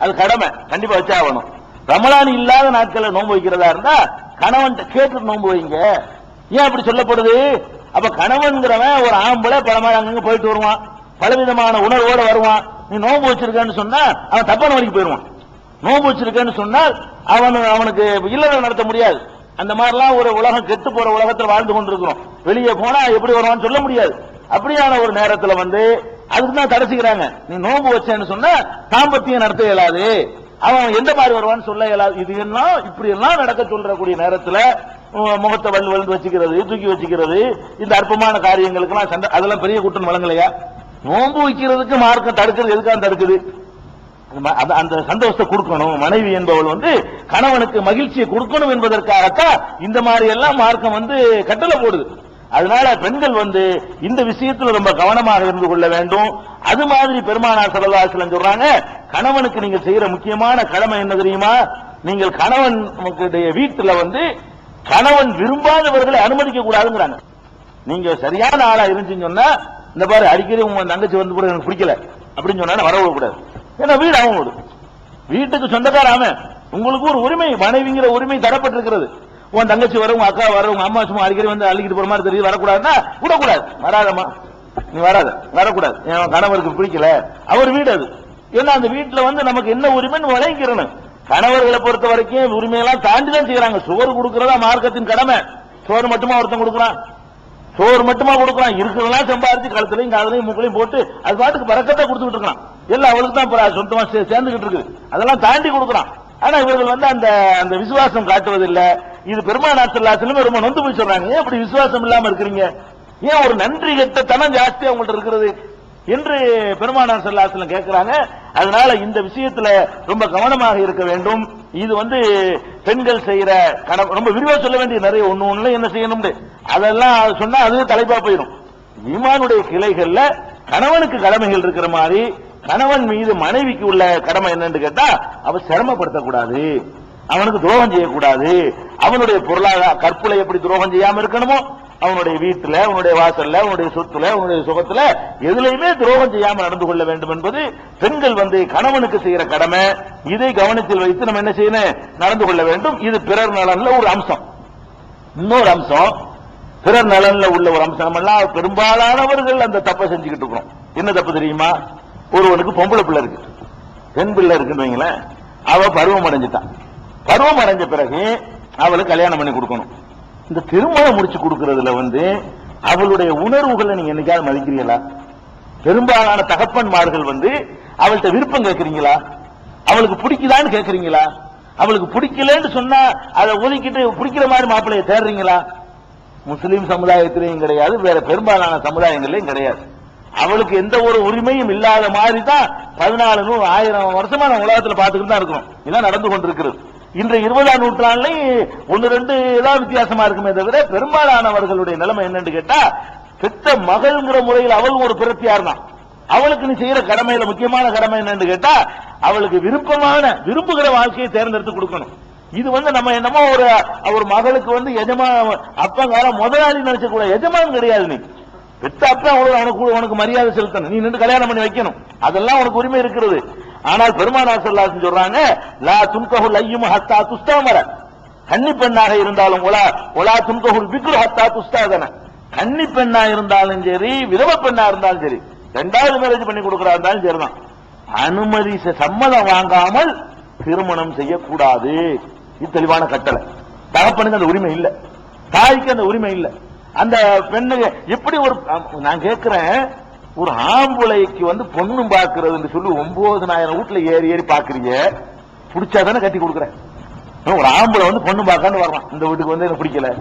அது கடமை, கண்டிப்பா வச்சாகணும். ரமலான் இல்லாத நாட்களை நோன்பு வைக்கிறதா இருந்தா கணவன் கேட்டு நோன்பு வைங்க. ஏன் அப்படி சொல்லப்படுது? அப்ப கணவன்கிறவன் ஒரு ஆம்பளை பலமான அங்க போயிட்டு வருவான், பலவிதமான உணர்வோட வருவான். நீ நோன்பு வச்சிருக்கன்னு சொன்னா அவன் தப்பான வழிக்கு போயிடுவான். நோன்பு வச்சிருக்கன்னு சொன்னால் அவனுக்கு இல்லறம் நடத்த முடியாது. அந்த மாதிரிலாம் ஒரு உலகம், கெட்டு போற உலகத்தில் வாழ்ந்து கொண்டிருக்கிறோம். வெளியே போனா எப்படி வருவான்னு சொல்ல முடியாது. அப்படியான ஒரு நேரத்தில் வந்து அதுக்கு தான் தடைச்சுக்கிறாங்க. நீ நோன்பு வச்சேன்னு சொன்னா தாம்பத்தியம் நடத்த இயலாது, அவன் எந்த மாதிரி வருவான்னு சொல்ல இயலாது. இது எல்லாம் இப்படி எல்லாம் நடக்க சொல்றக்கூடிய நேரத்தில் முகத்தை வலு வச்சுக்கிறது, தூக்கி வச்சுக்கிறது, இந்த அற்பமான காரியங்களுக்கெல்லாம் சண்டை, அதெல்லாம் பெரிய குற்றம் வழங்கலையா? நோன்பு வைக்கிறதுக்கு மார்க்கம் தடுக்கிறது எதுக்காக தடுக்குது? அந்த சந்தோஷத்தை கொடுக்கணும். மனைவி என்பவள் வந்து கணவனுக்கு மகிழ்ச்சியை கொடுக்கணும் என்பதற்காகத்தான் இந்த மாதிரி எல்லாம் மார்க்கம் வந்து கட்டளை போடுது. அதனால பெண்கள் வந்து இந்த விஷயத்தில் ரொம்ப கவனமாக இருந்து கொள்ள வேண்டும். அது மாதிரி பெருமானார் ஸல்லல்லாஹு அலைஹி வஸல்லம் சொல்றாங்க, கணவனுக்கு நீங்கள் செய்யற முக்கியமான கடமை என்ன தெரியுமா? நீங்கள் கணவன் வீட்டில் வந்து கணவன் விரும்பாதவர்களை அனுமதிக்க கூடாதுங்கிறாங்க. நீங்க சரியான ஆளா இருந்துச்சுன்னு சொன்னா, இந்த பாரு அடிக்கடி உங்க தங்கச்சி வந்து கூட எனக்கு பிடிக்கல அப்படின்னு சொன்னா வரவிட கூடாது. ஏன்னா வீடு அவங்களோட, வீட்டுக்கு சொந்தக்கார அவன், உங்களுக்கு ஒரு உரிமை, மனைவிங்கிற உரிமை தரப்பட்டிருக்கிறது. உன் தங்கச்சி வர, உங்க அக்கா வர, உங்க அம்மா சும்மா அடிக்கடி வந்து அள்ளிக்கிட்டு போற மாதிரி தெரியுது, வரக்கூடாதுன்னா விடக்கூடாது. வராதம்மா, நீ வராத, வரக்கூடாது, என் கணவருக்கு பிடிக்கல, அவர் வீடு அது. ஏன்னா அந்த வீட்டுல வந்து நமக்கு என்ன உரிமைன்னு வழங்கிக்கிறணும். கணவர்களை பொறுத்த வரைக்கும் உரிமையெல்லாம் தாண்டிதான் செய்யறாங்க. சோறு கொடுக்கறதா மார்க்கத்தின் கடமை. சோறு மட்டுமா ஒருத்தன் கொடுக்குறான்? சோறு மட்டுமா கொடுக்குறான்? இருக்கிறதெல்லாம் சம்பாதிச்சு கழுத்துலையும் காதலையும் மூக்களையும் போட்டு அது பாட்டுக்கு பறக்கத்தை கொடுத்துட்டு இருக்கான். எல்லாம் அவளுக்கு தான் சொந்தமா சேர்ந்துகிட்டு இருக்கு, அதெல்லாம் தாண்டி கொடுக்குறான். ஆனா இவர்கள் வந்து அந்த அந்த விசுவாசம் காட்டுவதில்லை. இது பெருமானார் ஸல்லல்லாஹு அலைஹி வஸல்லம் ரொம்ப நொந்து போய் சொல்றாங்க, ஏன் அப்படி விசுவாசம் இல்லாம இருக்கிறீங்க, ஏன் ஒரு நன்றி கெட்ட தனம் ஜாஸ்தி அவங்கள்ட்ட இருக்கிறது என்று பெருமானார் ஸல்லல்லாஹு அலைஹி வஸல்லம் கேட்கிறாங்க. அதனால இந்த விஷயத்துல ரொம்ப கவனமாக இருக்க வேண்டும். இது வந்து பெண்கள் செய்யற ரொம்ப விரிவா சொல்ல வேண்டிய நிறைய ஒண்ணு என்ன செய்யணும், அதெல்லாம் சொன்னா அது தலைப்பா போயிடும். ஈமானுடைய கிளைகள்ல கணவனுக்கு கடமைகள் இருக்கிற மாதிரி கணவன் மீது மனைவிக்கு உள்ள கடமை என்னன்னு கேட்டா, அவ சிரமப்படுத்தக்கூடாது. அவனுக்கு துரோகம் செய்யக்கூடாது. அவனுடைய பொருளாதார கற்புல எப்படி துரோகம் செய்யாம இருக்கணுமோ, அவனுடைய வீட்டுல, அவனுடைய வாசல்ல, அவனுடைய சொத்துல, அவனுடைய சுகத்துல எதுலையுமே துரோகம் செய்யாம நடந்து கொள்ள வேண்டும் என்பது பெண்கள் கணவனுக்கு செய்யற கடமை. இதை கவனத்தில் வைத்து நம்ம என்ன செய்யணும், நடந்து கொள்ள வேண்டும். இது பிறர் நலன்ல ஒரு அம்சம். இன்னொரு அம்சம், பிறர் நலன்ல உள்ள ஒரு அம்சம் எல்லாம் பெரும்பாலானவர்கள் அந்த தப்பை செஞ்சுக்கிட்டு இருக்கிறோம். என்ன தப்பு தெரியுமா? ஒருவனுக்கு பொம்பளை பிள்ளை இருக்கு, பெண் பிள்ளை இருக்குன்னு வைங்களேன். அவ பருவம் அடைஞ்சிட்டான். பருவம் அடைஞ்ச பிறகு அவளுக்கு கல்யாணம் பண்ணி கொடுக்கணும். இந்த திருமணம் முடிச்சு கொடுக்கறதுல அவளுடைய உணர்வுகளை நீங்க என்னைக்காவது மதிக்கிறீங்களா? பெரும்பாலான தகப்பன்மார்கள் அவள்கிட்ட விருப்பம் கேட்கறீங்களா? அவளுக்கு பிடிக்குதான்னு கேட்கறீங்களா? அவளுக்கு பிடிக்கலன்னு சொன்னா அதை ஒதுக்கிட்டு பிடிக்கிற மாதிரி மாப்பிள்ளையை தேடுறீங்களா? முஸ்லீம் சமுதாயத்திலையும் கிடையாது, வேற பெரும்பாலான சமுதாயங்களையும் கிடையாது. அவளுக்கு எந்த ஒரு உரிமையும் இல்லாத மாதிரி தான் 1400-1000 வருஷமா நம்ம உலகத்தில் பார்த்துக்கிட்டு தான் இருக்கிறோம். இதான் நடந்து கொண்டிருக்கிறது. இன்றைய 20ஆம் நூற்றாண்டுலையும் 1-2 ஏதாவது வித்தியாசமா இருக்குமே தவிர பெரும்பாலானவர்களுடைய நிலைமை என்னன்னு கேட்டா, பெத்த மகள்ங்கிற முறையில் அவள் ஒரு பிறத்தியார் தான். அவளுக்கு நீ செய்யற கடமையில முக்கியமான கடமை என்னன்னு கேட்டா, அவளுக்கு விரும்புகிற வாழ்க்கையை தேர்ந்தெடுத்து கொடுக்கணும். இது நம்ம என்னமோ ஒரு மகளுக்கு அப்பங்கார முதலாளி நினைச்ச கூட எஜமான் கிடையாது. நீ பெத்த அப்ப உனக்கு மரியாதை செலுத்தணும், நீ நின்று கல்யாணம் பண்ணி வைக்கணும், அதெல்லாம் உனக்கு உரிமை இருக்கிறது. ஆனால் பெருமானார் ஸல்லல்லாஹு அலைஹி வஸல்லம் சொல்றாங்க, லா துன்கஹுல் அய்யுமு ஹத்தா துஸ்தமர, கன்னி பெண்ணாக இருந்தாலும் ஒலா துன்கஹுல் பிக்ரு ஹத்தா துஸ்தாதன, கன்னி பெண்ணா இருந்தாலும் சரி, விதவ பெண்ணா இருந்தாலும் சரி, இரண்டாவது மேரேஜ் பண்ணி கொடுக்கறா இருந்தாலும் சரிதான், அனுமதி சம்மதம் வாங்காமல் திருமணம் செய்யக்கூடாது. இது தெளிவான கட்டளை. தகப்பனுக்கு அந்த உரிமை இல்ல, தாய்க்கு அந்த உரிமை இல்ல. அந்த பெண்ணுக்கு எப்படி நான் கேட்கிறேன், ஒரு ஆம்பளைக்கு பொண்ணும் பாக்குறது சொல்லி 9000 வீட்டுல ஏறி ஏறி பாக்குறீங்க, பிடிச்சாதானே கட்டி கொடுக்குறேன். ஒரு ஆம்பளை பொண்ணு பார்க்கான்னு வர்றான், இந்த வீட்டுக்கு எனக்கு பிடிக்கல,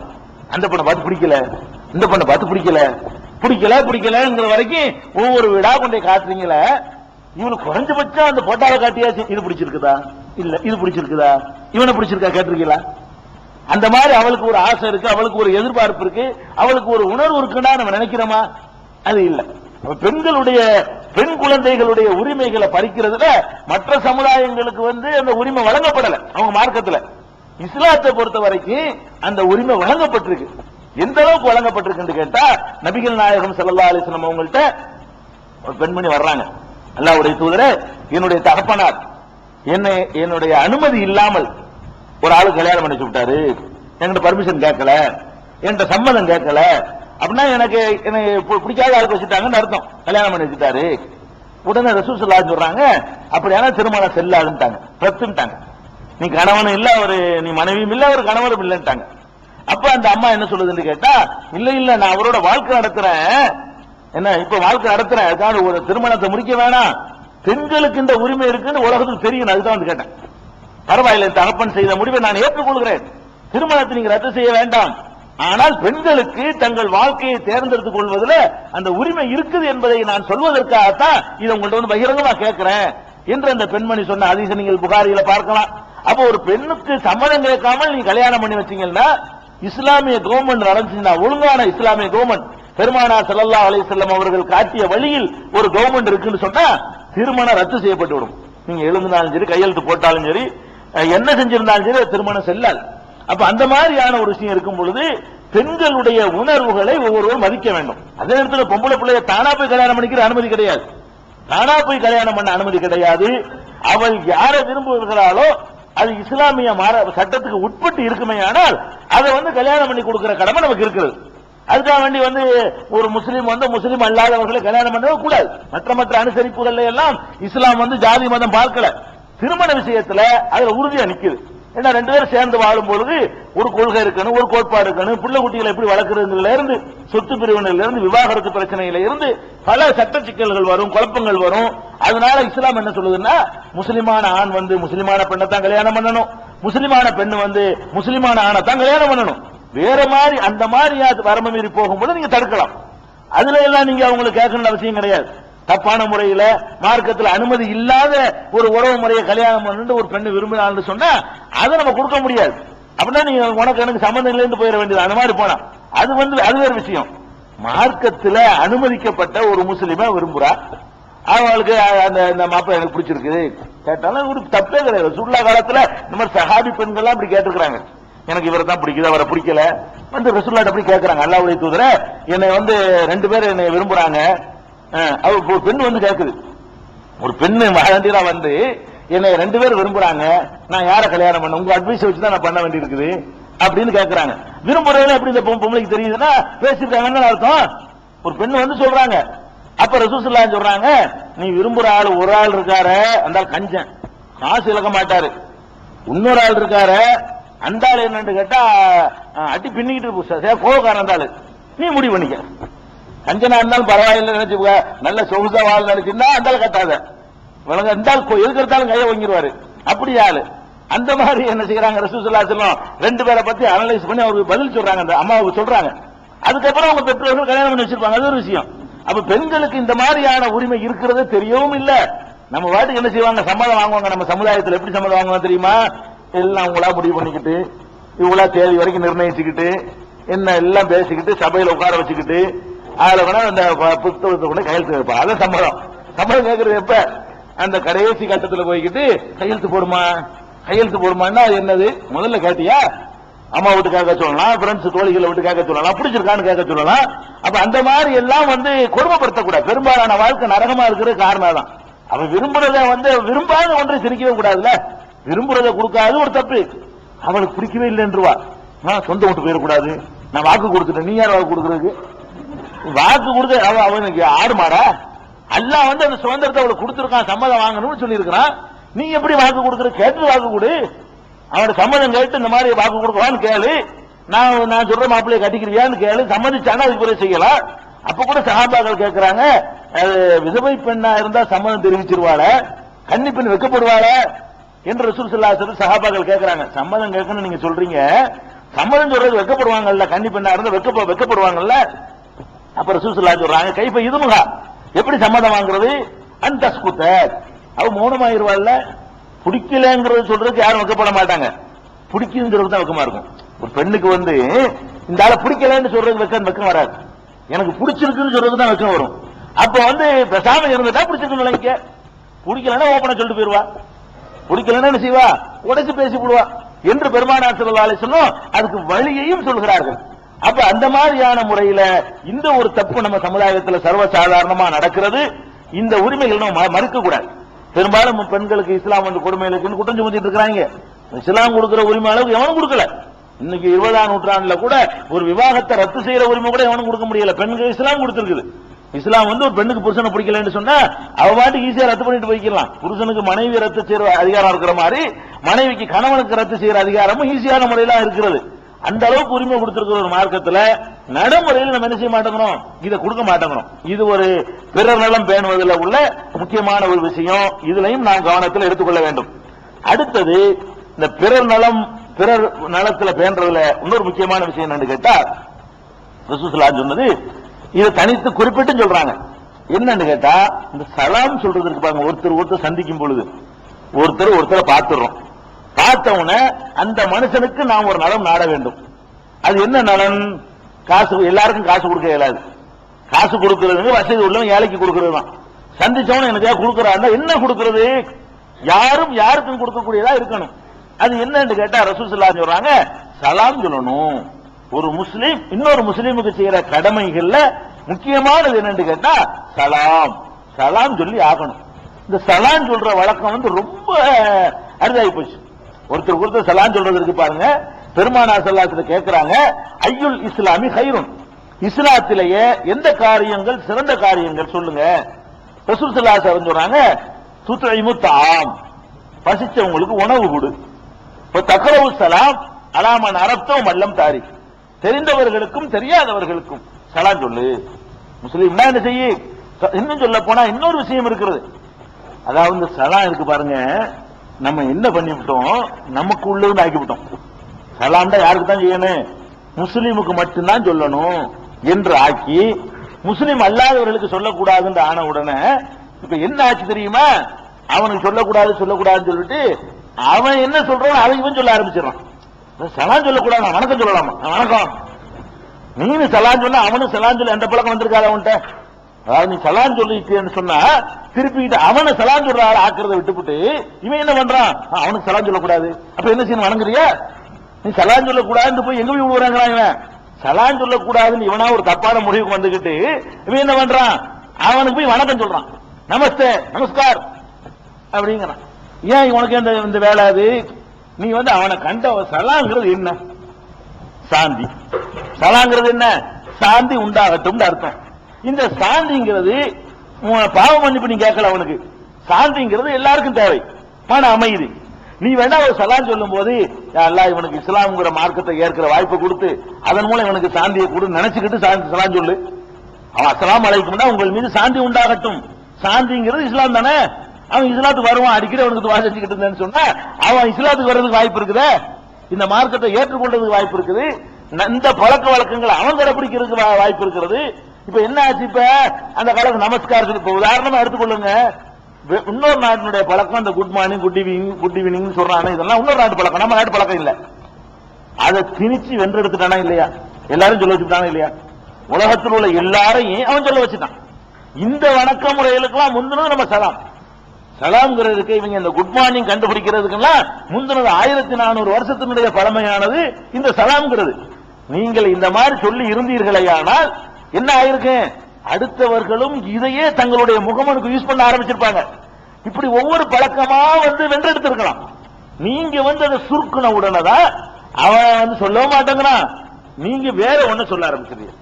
அந்த பொண்ணை பார்த்து பிடிக்கல, இந்த பொண்ணை பார்த்து பிடிக்கலங்கிற வரைக்கும் ஒவ்வொரு வீடா கொண்டே காட்டுறீங்களே. இவனுக்கு குறைஞ்சபட்சம் அந்த போட்டாவை காட்டியாச்சு, இது பிடிச்சிருக்குதா, இல்ல இது பிடிச்சிருக்குதா, இவனை பிடிச்சிருக்கா கேட்டிருக்கீங்களா? அந்த மாதிரி அவளுக்கு ஒரு ஆசை இருக்கு, அவளுக்கு ஒரு எதிர்பார்ப்பு இருக்கு, அவளுக்கு ஒரு உணர்வு இருக்குன்னா நம்ம நினைக்கிறோமா? அது இல்ல. பெண் குழந்தைகளுடைய உரிமைகளை பறிக்கிறதுல மற்ற சமுதாயங்களுக்கு அந்த உரிமை வழங்கப்படல. அவங்க மார்க்கத்துல இஸ்லாத்தை பொறுத்த வரைக்கும் அந்த உரிமை வழங்கப்பட்டிருக்கு. எந்த அளவுக்கு வழங்கப்பட்டிருக்கு கேட்டா, நபிகள் நாயகம் ஸல்லல்லாஹு அலைஹி வஸல்லம் அவங்கள்ட்ட ஒரு பெண்மணி வர்றாங்க, அல்லாஹ்வுடைய தூதரே, என்னுடைய தகப்பனார் என்னுடைய அனுமதி இல்லாமல் ஒரு ஆளு கல்யாணம் பண்ணி விட்டாரு, என்கிட்ட பர்மிஷன் கேட்கல, என்கிட்ட சம்மதம் கேட்கல, அப்படின்னா எனக்கு பிடிக்காத ஆளுக்கு வச்சுட்டாங்கன்னு அர்த்தம், கல்யாணம் பண்ணி வச்சுட்டாரு. உடனே ரசூல் ஸல்லல்லாஹு அலைஹி வஸல்லம் சொல்றாங்க, அப்படியான திருமணம் செல்லாதுன்ட்டாங்க, ரத்துன்ட்டாங்க. நீ கணவனும் இல்ல, நீ மனைவியும் இல்ல, ஒரு கணவரும் இல்லைன்ட்டாங்க. அப்ப அந்த அம்மா என்ன சொல்லுதுன்னு கேட்டா, இல்ல நான் அவரோட வாழ்க்கை நடத்துறேன், இப்ப வாழ்க்கை நடத்துறேன், அதுக்காக ஒரு திருமணத்தை முடிக்க வேணாம், பெண்களுக்கு இந்த உரிமை இருக்குன்னு உலகத்துக்கு தெரியும், அதுதான் கேட்டேன். பரவாயில்லை, தகப்பன் செய்த முடிவை நான் ஏற்றுக்கொள்கிறேன், திருமணத்தை நீங்க ரத்து செய்ய வேண்டாம், ஆனால் பெண்களுக்கு தங்கள் வாழ்க்கையை தேர்ந்தெடுத்துக் கொள்வதில் அந்த உரிமை இருக்குது என்பதை நான் சொல்வதற்காகத்தான் இதை உங்கள்ட்ட பகிரங்கமா கேட்கிறேன் என்று அந்த பெண்மணி சொன்ன ஹதீஸை நீங்கள் புகாரில பார்க்கலாம். அப்ப ஒரு பெண்ணுக்கு சம்மதம் கேட்காமல் நீங்க கல்யாணம் பண்ணி வச்சீங்கன்னா, இஸ்லாமிய கவர்மெண்ட் நடந்துச்சுன்னா, ஒழுங்கான இஸ்லாமிய கவர்மெண்ட், பெருமானார் ஸல்லல்லாஹு அலைஹி வஸல்லம் அவர்கள் காட்டிய வழியில் ஒரு கவர்மெண்ட் இருக்குன்னு சொன்னா, திருமணம் ரத்து செய்யப்பட்டு விடும். நீங்க எழுதினாலும் சரி, கையெழுத்து போட்டாலும் சரி, என்ன செஞ்சிருந்தாலும் சரி, திருமணம் செல்லாது. அப்ப அந்த மாதிரியான ஒரு விஷயம் இருக்கும் பொழுது பெண்களுடைய உணர்வுகளை ஒவ்வொருவரும் மதிக்க வேண்டும். அதே நேரத்தில் பொம்பளை பிள்ளைய தானா போய் கல்யாணம் பண்ணிக்கிற அனுமதி கிடையாது, தானா போய் கல்யாணம் பண்ண அனுமதி கிடையாது. அவள் யாரை விரும்புகிறாளோ அது இஸ்லாமிய சட்டத்துக்கு உட்பட்டு இருக்குமே, ஆனால் அதை கல்யாணம் பண்ணி கொடுக்கிற கடமை நமக்கு இருக்கிறது. அதுக்காக வேண்டி ஒரு முஸ்லீம் முஸ்லீம் அல்லாதவர்களை கல்யாணம் பண்ணவே கூடாது. மற்ற அனுசரிப்புகள் எல்லாம் இஸ்லாம் ஜாதி மதம் பார்க்கல. திருமண விஷயத்துல அதுல உறுதியா நிக்குது. ஏன்னா 2 பேரும் சேர்ந்து வாழும் பொழுது ஒரு கொள்கை இருக்கணும், ஒரு கோட்பாடு இருக்கணும், பிள்ளை குட்டிகளை எப்படி வளர்க்கறதுல இருந்து, சொத்து பிரிவினையில இருந்து, விவாகரத்து பிரச்சனையில இருந்து பல சட்ட சிக்கல்கள் வரும், குழப்பங்கள் வரும். அதனால இஸ்லாம் என்ன சொல்லுதுன்னா, முஸ்லிமான ஆண் முஸ்லிமான பெண்ணை தான் கல்யாணம் பண்ணணும், முஸ்லிமான பெண் முஸ்லிமான ஆணை தான் கல்யாணம் பண்ணணும். வேற மாதிரி அந்த மாதிரி வரம்பு மீறி போகும்போது நீங்க தடுக்கலாம். அதுல எல்லாம் நீங்க அவங்களுக்கு கேட்கணும்னு அவசியம் கிடையாது. தப்பான முறையில மார்க்கத்தில் அனுமதி இல்லாத ஒரு உறவு முறையை கல்யாணம் பண்ணிட்டு ஒரு பெண்ணு விரும்பினான்னு சொன்னா அதை நம்ம கொடுக்க முடியாது. அப்படின்னா நீங்க உனக்கு எனக்கு சம்பந்தம் இல்லைன்னு போயிட வேண்டியது. அந்த மாதிரி போனா அது வேற விஷயம். மார்க்கத்தில் அனுமதிக்கப்பட்ட ஒரு முஸ்லிமா விரும்புறா, அவங்களுக்கு அந்த மாப்பிள்ளை எனக்கு பிடிச்சிருக்கு, கேட்டாலும் ஒரு தப்பே கிடையாது. சுல்லா காலத்துல இந்த மாதிரி சஹாபி பெண்கள்லாம் இப்படி கேட்டுக்கிறாங்க, எனக்கு இவரை தான் பிடிக்குது அவரை பிடிக்கல வந்து ரசூலுல்லாஹ் அப்படி கேட்கறாங்க, அல்லாஹ்வுடைய தூதரே என்னை வந்து 2 பேர் என்னை விரும்புறாங்க. ஒரு பெண் வந்து கேட்குது, ஒரு பெண்ணு மகந்திரா வந்து என்னை 2 பேர் விரும்புறாங்க, நான் யாரை கல்யாணம் பண்ண, உங்க அட்வைஸ் வச்சுதான் நான் பண்ண வேண்டி இருக்குது அப்படின்னு கேட்கறாங்க. விரும்புறதுல எப்படி இந்த பொம்பளைக்கு தெரியுதுன்னா பேசிருக்காங்கன்னு அர்த்தம். ஒரு பெண்ணு வந்து சொல்றாங்க. அப்ப ரசூலுல்லாஹ் சொல்றாங்க, நீ விரும்புற ஆள் ஒரு ஆள் இருக்காரு, அந்த ஆள் கஞ்சன், காசு இழக்க மாட்டாரு. இன்னொரு ஆள் இருக்காரு, அந்த ஆள் என்னன்னு கேட்டா அட்டி பின்னிக்கிட்டு கோவக்காரன் அந்த ஆளு, நீ முடிவு பண்ணிக்க. கஞ்சனா இருந்தாலும் பரவாயில்லை நினைச்சு நல்ல சொகுசா வாழ் நினைச்சுன்னா அந்த ஆள் கட்டாத விளங்க, அந்த ஆள் எதுக்கிறதாலும் கையை வாங்கிடுவாரு, அப்படி ஆளு. அந்த மாதிரி என்ன செய்யறாங்க ரசூலுல்லாஹ் ஸல்லல்லாஹு அலைஹி வஸல்லம் 2 பேரை பத்தி அனலைஸ் பண்ணி அவருக்கு பதில் சொல்றாங்க, அந்த அம்மாவுக்கு சொல்றாங்க. அதுக்கப்புறம் அவங்க பெற்றோர்கள் கல்யாணம் பண்ணி வச்சிருப்பாங்க, அது ஒரு விஷயம். அப்ப பெண்களுக்கு இந்த மாதிரியான உரிமை இருக்கிறது தெரியவும் இல்ல. நம்ம வாட்டுக்கு என்ன செய்வாங்க, சம்மதம் வாங்குவாங்க. நம்ம சமுதாயத்தில் எப்படி சம்மதம் வாங்குவாங்க தெரியுமா, எல்லாம் உங்களா முடிவு பண்ணிக்கிட்டு இவங்களா தேதி வரைக்கும் நிர்ணயிச்சுக்கிட்டு என்ன எல்லாம் பேசிக்கிட்டு சபையில உட்கார வச்சுக்கிட்டு அதுல வேணா அந்த புத்தகத்தை கூட கையெழுத்து வைப்பா. அதான் சம்மதம். சம்மதம் கேட்கறது எப்ப, அந்த கடைசி கட்டத்தில் போய்கிட்டு கையெழுத்து போடுமா கையெழுத்து போடுமான்னா என்னது, முதல்ல கேட்டியா அம்மா விட்டு கேட்க சொல்லலாம், ஃப்ரெண்ட்ஸ் தோழிகளை விட்டு கேட்க சொல்லலாம், பிடிச்சிருக்கான்னு கேட்க சொல்லலாம். அப்ப அந்த மாதிரி எல்லாம் வந்து கொடுமைப்படுத்தக்கூடாது. பெரும்பாலான வாழ்க்கை நரகமா இருக்கிற காரணம் தான். அவன் விரும்புறத வந்து விரும்பாத ஒன்றை திணிக்கவே கூடாதுல்ல. விரும்புறத கொடுக்காது ஒரு தப்பு, அவனுக்கு பிடிக்கவே இல்லைன்றுவா, நான் சொந்த விட்டு போயிடக்கூடாது, நான் வாக்கு கொடுத்துட்டேன், நீ யார் வாக்கு கொடுக்கறதுக்கு, வாக்கு கொடுத்து அவனுக்கு ஆடு மாடா, அல்லாஹ் வந்து அந்த சுதந்திரத்தை அவளுக்கு கொடுத்துருக்கான், சம்மதம் வாங்கணும்னு சொல்லி இருக்கிறான். நீ எப்படி வாக்கு கொடுக்குற, கேட்டு வாக்கு கொடு, அவனோட சம்மதம் கேட்டு இந்த மாதிரி வாக்கு கொடுக்கலான்னு கேளு, நான் சொல்ற மாப்பிள்ளைய கட்டிக்கிறியான்னு கேளு, சம்மதிச்சானா அதுக்கு பிறகு செய்யலாம். அப்ப கூட சஹாபாக்கள் கேட்கிறாங்க, விதவை பெண்ணா இருந்தா சம்மதம் தெரிவிச்சிருவாள, கன்னி பெண் வைக்கப்படுவாள என்று ரசூல் ஸல்லல்லாஹு அலைஹி வஸல்லம் சஹாபாக்கள் கேட்கிறாங்க. சம்மதம் கேட்கணும்னு நீங்க சொல்றீங்க, சம்மதம் சொல்றது வைக்கப்படுவாங்கல்ல, கன்னி பெண்ணா இருந்தா வைக்கப்படுவாங்கல்ல. அப்ப ரசூல் ஸல்லல்லாஹு அலைஹி சொல்றாங்க, கைஃப இதுமுகா, எப்படி சம்மதம் வாங்குறது, அந்தஸ்குத, அவ மௌனமாயிருவாள்ல. பிடிக்கலங்கிறது சொல்றதுக்கு யாரும் வைக்கப்பட மாட்டாங்க, பிடிக்குங்கிறது தான் வெக்கமா இருக்கும். ஒரு பெண்ணுக்கு வந்து இந்த ஆளை பிடிக்கலன்னு சொல்றது வெக்கம் வராது, எனக்கு பிடிச்சிருக்குன்னு சொல்றது தான் வெக்கம் வரும். அப்ப வந்து பேசாம இருந்துட்டா பிடிச்சிருக்குன்னு நினைக்க, பிடிக்கலன்னா ஓப்பனா சொல்லிட்டு போயிருவா, பிடிக்கலன்னா என்ன செய்வா, உடைச்சு பேசி விடுவா என்று பெருமானார் ஸல்லல்லாஹு அலைஹி வஸல்லம் அதுக்கு வழியையும் சொல்கிறார்கள். அப்ப அந்த மாதிரியான முறையில இந்த ஒரு தப்பு நம்ம சமுதாயத்தில் சர்வசாதாரணமா நடக்கிறது. இந்த உரிமைகள் நம்ம மறுக்க கூடாது. பெரும்பாலும் பெண்களுக்கு இஸ்லாம் வந்து கொடுமை இருக்குன்னு குற்றம் சுமத்திட்டு இருக்கிறாங்க. இஸ்லாம் கொடுக்கிற உரிமை அளவுக்கு எவனும் கொடுக்கல. இன்னைக்கு 20ஆம் நூற்றாண்டுல கூட ஒரு விவாகத்தை ரத்து செய்யற உரிமை கூட எவனும் கொடுக்க முடியல. பெண்கள் இஸ்லாம் கொடுத்திருக்குது. இஸ்லாம் வந்து ஒரு பெண்ணுக்கு புருஷனை பிடிக்கலன்னு சொன்னா அவ பாட்டுக்கு ஈஸியா ரத்து பண்ணிட்டு போய்க்கலாம். புருஷனுக்கு மனைவி ரத்து செய்யற அதிகாரம் இருக்கிற மாதிரி மனைவிக்கு கணவனுக்கு ரத்து செய்யற அதிகாரமும் ஈஸியான முறையில இருக்கிறது. அந்த அளவுக்கு உரிமை கொடுத்திருக்கிற ஒரு மார்க்கத்துல நடைமுறையில் நம்ம என்ன செய்ய மாட்டேங்கிறோம், இதை கொடுக்க மாட்டேங்கிறோம். இது ஒரு பிறர் நலம் பேணுவதில் உள்ள முக்கியமான ஒரு விஷயம். இதுலையும் நாம் கவனத்தில் எடுத்துக்கொள்ள வேண்டும். அடுத்தது, இந்த பிறர் நலத்துல பேணுறதுல இன்னொரு முக்கியமான விஷயம் என்னன்னு கேட்டா, ரசூலுல்லாஹி ஸல்லல்லாஹு அலைஹி சொன்னது இதை தனித்து குறிப்பிட்டு சொல்றாங்க. என்னன்னு கேட்டா, இந்த சலாம் சொல்றதுக்கு பாருங்க, ஒருத்தர் சந்திக்கும் பொழுது ஒருத்தரை பார்த்துடுறோம், பார்த்தவன அந்த மனுஷனுக்கு நாம் ஒரு நலம் நாட வேண்டும். அது என்ன நலன், காசு, எல்லாருக்கும் காசு கொடுக்க இயலாது. காசு கொடுக்கிறது வசதி உள்ளவன் ஏழைக்கு கொடுக்கிறது தான். சந்திச்சவன எனக்கு கொடுக்கறாங்க, என்ன கொடுக்கிறது, யாரும் யாருக்கும் கொடுக்கக்கூடியதா இருக்கணும். அது என்னன்னு கேட்டா ரசூலுல்லாஹி ஸல்லல்லாஹு அலைஹி சொல்றாங்க, சலாம் சொல்லணும். ஒரு முஸ்லீம் இன்னொரு முஸ்லீமுக்கு செய்யற கடமைகள்ல முக்கியமானது என்னன்னு கேட்டா சலாம் சொல்லி ஆகணும். இந்த சலாம் சொல்ற வழக்கம் வந்து ரொம்ப அரிதாகி போச்சு. ஒருத்தர் சலாம் சொல்றதுக்கு பாருங்க, பெருமானார் ஸல்லல்லாஹு அலைஹி வஸல்லம் கேட்கிறாங்க, ஐயுல் இஸ்லாமி கைருன், இஸ்லாத்திலேயே எந்த காரியங்கள் சிறந்த காரியங்கள் சொல்லுங்க. ரசூல் ஸல்லல்லாஹு அலைஹி வஸல்லம் சொல்றாங்க, துத்இமு தஆம், பசிச்சவங்களுக்கு உணவு கொடு. தக்ரவு சலாம் அலாமன் அரப்தம் மல்லம் தாரிக், தெரிந்தவர்களுக்கும் தெரியாதவர்களுக்கும் சலாம் சொல்லு. முஸ்லீம்னா என்ன செய்ய, இன்னும் சொல்ல போனா இன்னொரு விஷயம் இருக்கிறது. அதாவது இந்த சலாம் இருக்கு பாருங்க, நம்ம என்ன பண்ணிவிட்டோம், நமக்கு உள்ளது ஆக்கிவிட்டோம். சலாம்டா யாருக்கு தான் செய்யணும், முஸ்லீமுக்கு மட்டும்தான் சொல்லணும் என்று ஆக்கி முஸ்லீம் அல்லாதவர்களுக்கு சொல்லக்கூடாதுன்னு ஆன உடனே இப்ப என்ன ஆச்சு தெரியுமா, அவனுக்கு சொல்லக்கூடாதுன்னு சொல்லிட்டு அவன் என்ன சொல்றான் அதை இவன் சொல்ல ஆரம்பிச்சிடறான். சலாம் சொல்லக்கூடாது, வணக்கம் சொல்லலாமா, வணக்கம், நீனு சலாம் சொன்னா அவனும் சலாம் சொல்ல எந்த பழக்கம் வந்திருக்காது அவன்கிட்ட. அதாவது நீ சலான் சொல்லிட்டேன்னு சொன்னா திருப்பிட்டு அவனை சலான் சொல்ற ஆள் ஆக்குறத விட்டுவிட்டு இவன் என்ன பண்றான், அவனுக்கு சலான் சொல்லக்கூடாது, அப்ப என்ன செய்யணும், வணங்குறியா? நீ சலான் சொல்லக்கூடாதுன்னு போய் எங்க போய் விடுறாங்களா? இவன் சலான் சொல்லக்கூடாதுன்னு இவனா ஒரு தப்பான முடிவுக்கு வந்துகிட்டு இவன் என்ன பண்றான், அவனுக்கு போய் வணக்கம் சொல்றான், நமஸ்தே நமஸ்கார் அப்படிங்கிறான். ஏன் உனக்கு இந்த வேலை? அது நீ அவனை கண்ட சலாங்கிறது என்ன? சாந்தி. சலாங்கிறது என்ன? சாந்தி உண்டாகட்டும் அர்த்தம். இந்த சாந்திங்கிறது பாவ மன்னிப்பு நீ கேட்கல, அவனுக்கு சாந்திங்கிறது எல்லாருக்கும் தேவை, மன அமைதி. நீ வேணா ஒரு சலான் சொல்லும் போது அல்லாஹ் இவனுக்கு இஸ்லாம்ங்கிற மார்க்கத்தை ஏற்கிற வாய்ப்பு கொடுத்து அதன் மூலம் இவனுக்கு சாந்தியை கொடு நினைச்சுக்கிட்டு சலான் சொல்லு. அவன் அஸ்ஸலாமு அலைக்கும்னா உங்கள் மீது சாந்தி உண்டாகட்டும். சாந்திங்கிறது இஸ்லாம் தானே. அவன் இஸ்லாத்துக்கு வருவான், அடிக்கடி அவனுக்கு துவா செஞ்சுக்கிட்டு இருந்தேன்னு சொன்னா அவன் இஸ்லாத்துக்கு வர்றதுக்கு வாய்ப்பு இருக்குது, இந்த மார்க்கத்தை ஏற்றுக்கொள்றதுக்கு வாய்ப்பு இருக்குது, இந்த பழக்க வழக்கங்களை அவன் கடைபிடிக்கிறதுக்கு வாய்ப்பு இருக்கிறது. இப்ப என்ன ஆச்சு, இப்ப அந்த காலத்து நமஸ்காரத்துக்கு இப்ப உதாரணமா எடுத்துக்கொள்ளுங்க. இன்னொரு நாட்டினுடைய பழக்கம் அந்த குட் மார்னிங் குட் ஈவினிங் சொல்றாங்க, இதெல்லாம் இன்னொரு நாட்டு பழக்கம், நம்ம நாட்டு பழக்கம் இல்ல. அதை திணிச்சு வென்றெடுத்துட்டானா இல்லையா? எல்லாரும் சொல்ல வச்சுட்டானா இல்லையா? உலகத்தில் உள்ள எல்லாரையும் அவன் சொல்ல வச்சுட்டான். இந்த வணக்க முறைகளுக்கெல்லாம் முந்தினது நம்ம சலாம். சலாம்ங்கிறதுக்கு இவங்க இந்த குட் மார்னிங் கண்டுபிடிக்கிறதுக்கெல்லாம் முந்தினது 1400 வருஷத்தினுடைய பழமையானது இந்த சலாம்ங்கிறது. நீங்கள் இந்த மாதிரி சொல்லி இருந்தீர்களேயானால் என்ன ஆயிருக்கு, அடுத்தவர்களும் இதையே தங்களுடைய முகமனுக்கு யூஸ் பண்ண ஆரம்பிச்சிருப்பாங்க. இப்படி ஒவ்வொரு பழக்கமா வென்றெடுத்திருக்கலாம். நீங்க அதை சுருக்குன உடனேதான் அவன் சொல்லவும் மாட்டேங்கிறான், நீங்க வேற ஒண்ணு சொல்ல ஆரம்பிச்சிருக்கீங்க.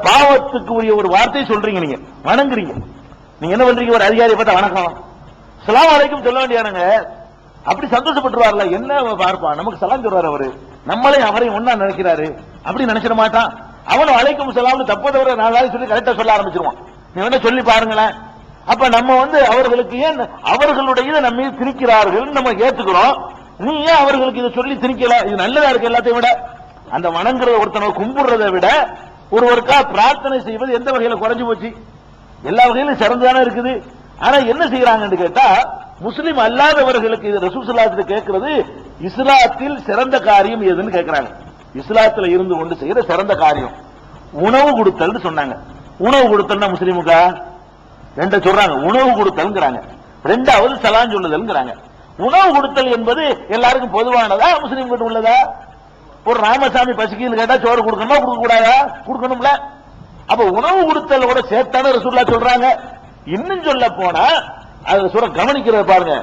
பாவத்துக்கு உரிய ஒரு வார்த்தை சொல்றீங்க, நீங்க வணங்குறீங்க. நீங்க என்ன பண்றீங்க, ஒரு அதிகாரியை பார்த்தா வணக்கம் சலாம் அலைக்கும் சொல்ல வேண்டியானுங்க, அப்படி சந்தோஷப்பட்டுருவார்ல, என்ன பார்ப்பா நமக்கு சலாம் சொல்றாரு அவரு, நம்மளே அவரை ஒன்னா நினைக்கிறாரு, அப்படி நினைச்சிட மாட்டான். அவனும் அலைக்கும் சலாம் தப்பு தவிர 4 நாளைக்கு சொல்லி கரெக்டா சொல்ல ஆரம்பிச்சிருவான். நீ வேணா சொல்லி பாருங்களேன். அப்ப நம்ம அவர்களுக்கு ஏன் அவர்களுடைய நம்ம திணிக்கிறார்கள் நம்ம ஏத்துக்கிறோம், நீ ஏன் அவர்களுக்கு இதை சொல்லி திணிக்கல? இது நல்லதா இருக்கு. எல்லாத்தையும் விட அந்த வணங்குறத ஒருத்தனை கும்பிடுறதை விட ஒருவருக்கா பிரார்த்தனை செய்வது எந்த வகையில குறைஞ்சு போச்சு? எல்லா வகையிலும் சிறந்துதானே இருக்குது. ஆனா என்ன செய்யறாங்கன்னு கேட்டா, முஸ்லிம் அல்லாதவர்களுக்கு இது ரசூல் ஸல்லல்லாஹு அலைஹி வஸல்லம் கேட்கிறது, இஸ்லாத்தில் சிறந்த காரியம் எதுன்னு கேட்கிறாங்க. இஸ்லாத்துல இருந்து கொண்டு செய்யற சிறந்த காரியம் உணவு கொடுத்தல் சொன்னாங்க. உணவு கொடுத்தல்னா முஸ்லிமுக்கா ரெண்ட சொல்றாங்க, உணவு கொடுத்தல்ங்கிறாங்க, ரெண்டாவது சலான் சொல்லுதல்ங்கிறாங்க. உணவு கொடுத்தல் என்பது எல்லாருக்கும் பொதுவானதா, முஸ்லீம் கிட்ட உள்ளதா? ஒரு ராமசாமி பசிக்குன்னு கேட்டா சோறு கொடுக்கணுமா கொடுக்க கூடாதா? கொடுக்கணும்ல. அப்ப உணவு கொடுத்தல் கூட சேர்த்தான ரசூலுல்லாஹ் சொல்றாங்க. இன்னும் சொல்ல போனா அது சொல்ற கவனிக்கிறத பாருங்க,